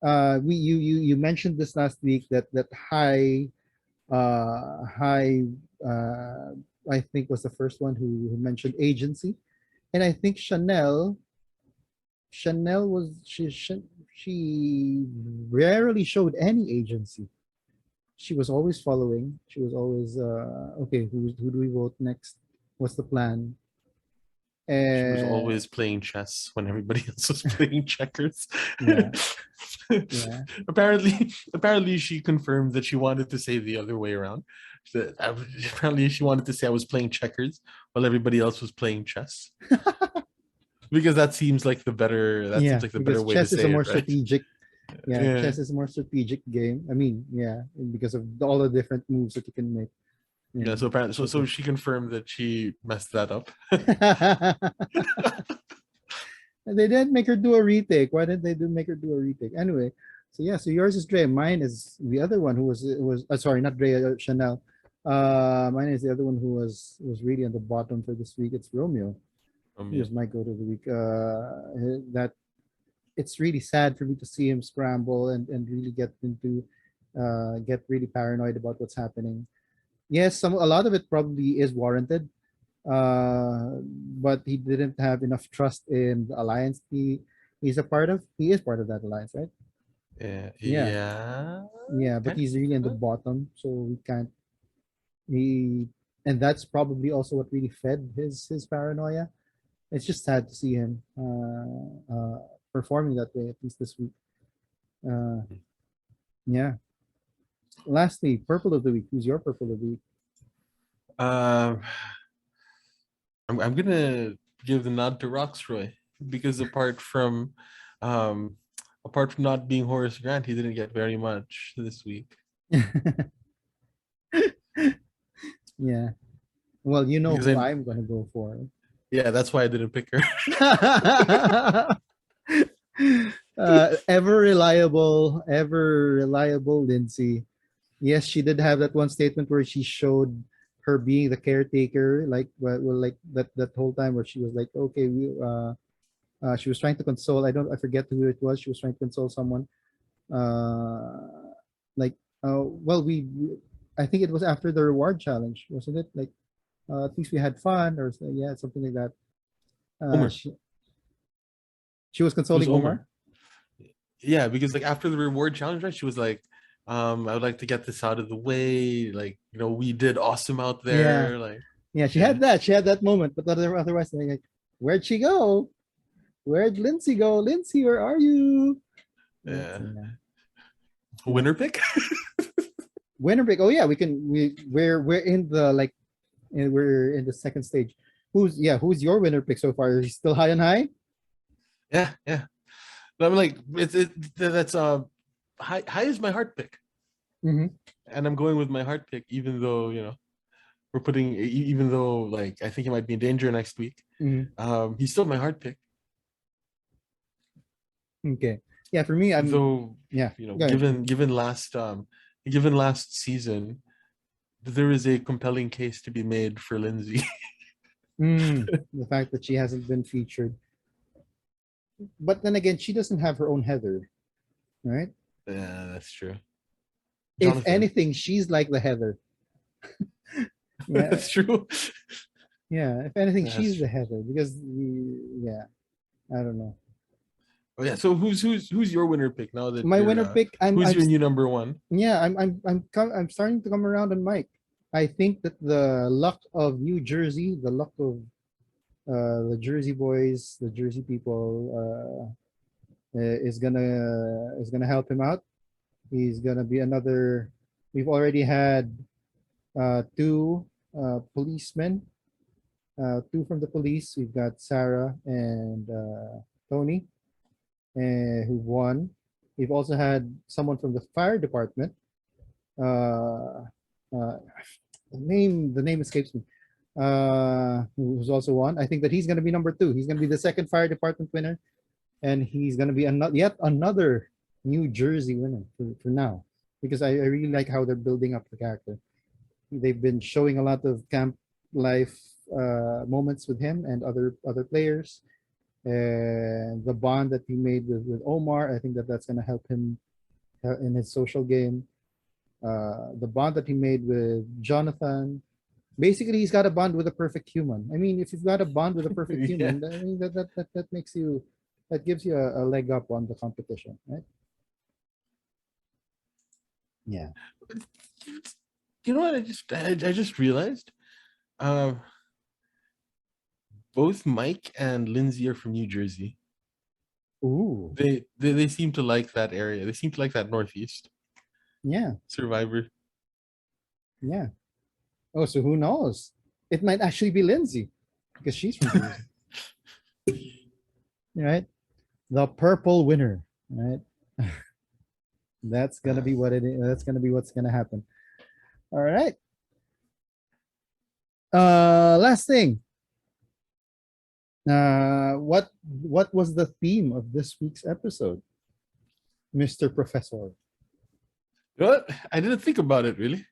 we you mentioned this last week that high I think was the first one who mentioned agency. And I think Chanel was she rarely showed any agency. She was always following. She was always okay. Who do we vote next? What's the plan? She was And always playing chess when everybody else was playing checkers. yeah, yeah, apparently, she confirmed that she wanted to say the other way around. Apparently, she wanted to say I was playing checkers while everybody else was playing chess. Because that seems like the better. That seems yeah. like the better Because way to chess is a say more it, right? strategic. Yeah, Yeah. chess is a more strategic game. I mean, yeah, because of all the different moves that you can make. Yeah. Yeah. So apparently, so Okay. she confirmed that she messed that up. They didn't make her do a retake. Why didn't they do make her do a retake? Anyway, so yeah, so yours is Dre. Mine is the other one who was sorry, not Dre, Chanel. Mine is the other one who was really on the bottom for this week. It's Romeo. He Yeah. was my go to the week. That it's really sad for me to see him scramble and really get really paranoid about what's happening. Yes, a lot of it probably is warranted, but he didn't have enough trust in the alliance he's a part of. He is part of that alliance, right? Yeah. Yeah, Yeah. yeah, but Kind he's really in the of. bottom, so we can't. He and that's probably also what really fed his paranoia. It's just sad to see him performing that way, at least this week. Uh, yeah. Lastly, purple of the week. Who's your purple of the week? Um, I'm gonna give the nod to Roxroy because um, apart from not being Horace Grant, he didn't get very much this week. Yeah. Well, you know Because who I'm gonna go for. yeah, that's why I didn't pick her. Ever reliable Lindsay. Yes, she did have that one statement where she showed her being the caretaker, like like that whole time where she was like, okay, she was trying to console. I forget who it was. She was trying to console someone. Like, well, I think it was after the reward challenge, wasn't it? Like, at least we had fun, or yeah, something like that. Uh, Omer. she, she was It was consoling Omer. Omar. Yeah, because like after the reward challenge, right? She was like, I would like to get this out of the way. Like, we did awesome out Yeah, there. Like, yeah, she yeah, had that. She had that moment, but otherwise, they're like, where'd she go? Where'd Lindsay go? Lindsay, where are you? yeah. Yeah. Winner pick? Winner break. Oh yeah, we're in the like, we're in the second stage. Who's your winner pick so far? Is he still high and high? Yeah, yeah. But I'm like, that's high is my heart pick. Mm-hmm. And I'm going with my heart pick, even though, even though like I think he might be in danger next week. Mm-hmm. He's still my heart pick. Okay. Yeah, for me, Though, yeah. Go ahead. given last season, there is a compelling case to be made for Lindsay. The fact that she hasn't been featured, but then again, she doesn't have her own Heather, right? Yeah, that's true. If Jonathan. anything, she's like the Heather. Yeah, That's true. yeah. If anything, That's she's the true. Heather because yeah, I don't know. Oh yeah. So who's your winner pick now that My you're winner pick, who's your new number one? yeah, I'm starting to come around on Mike. I think that the luck of New Jersey, the luck of the Jersey boys, the Jersey people, is gonna help him out. He's gonna be another. We've already had two policemen, two from the police. We've got Sarah and Tony, who won. We've also had someone from the fire department. Uh, the name escapes me. Who's also won. I think that he's gonna be number two. He's gonna be the second fire department winner, and he's gonna be yet another New Jersey winner for now. Because I really like how they're building up the character. They've been showing a lot of camp life moments with him and other players, and the bond that he made with Omar. I think that that's gonna help him in his social game. The bond that he made with Jonathan. Basically, he's got a bond with a perfect human. I mean, if you've got a bond with a perfect Yeah. human, I mean, that makes you, that gives you a leg up on the competition, right? Yeah. You know what? I just realized. Both Mike and Lindsay are from New Jersey. Ooh. They seem to like that area. They seem to like that Northeast Yeah. Survivor. Yeah. Oh, so who knows? It might actually be Lindsay because she's from Jersey. Right? The purple winner, right? That's gonna be what it is. That's gonna be what's gonna happen. All right. Last thing. What was the theme of this week's episode, Mr. Professor? What? I didn't think about it really.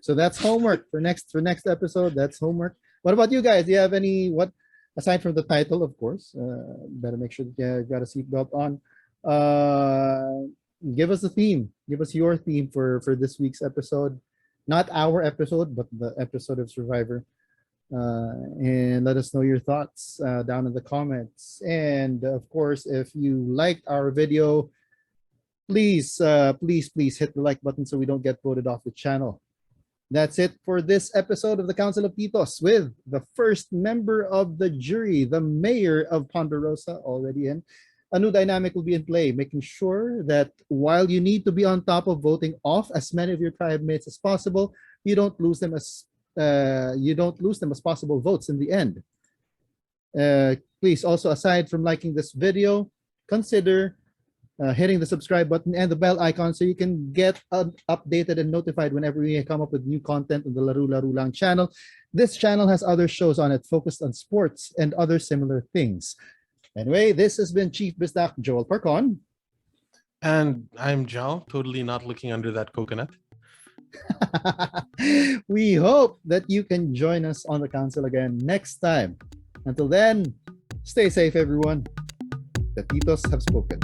So that's homework for next episode. That's homework. What about you guys? Do you have any, what aside from the title, of course? Better make sure that you've got a seatbelt on. Give us a theme. Give us your theme for this week's episode. Not our episode, but the episode of Survivor. And let us know your thoughts down in the comments. And of course, if you liked our video, please hit the like button so we don't get voted off the channel. That's it for this episode of the Council of Titos with the first member of the jury, the mayor of Ponderosa, already in. A new dynamic will be in play, making sure that while you need to be on top of voting off as many of your tribe mates as possible, you don't lose them as possible votes in the end. Please also, aside from liking this video, consider hitting the subscribe button and the bell icon so you can get updated and notified whenever we come up with new content on the Laro-Laro Lang channel. This channel has other shows on it focused on sports and other similar things. Anyway, this has been Chief Bisdak Joel Parcon. And I'm Jal, totally not looking under that coconut. We hope that you can join us on the council again next time. Until then, stay safe, everyone. The Titos have spoken.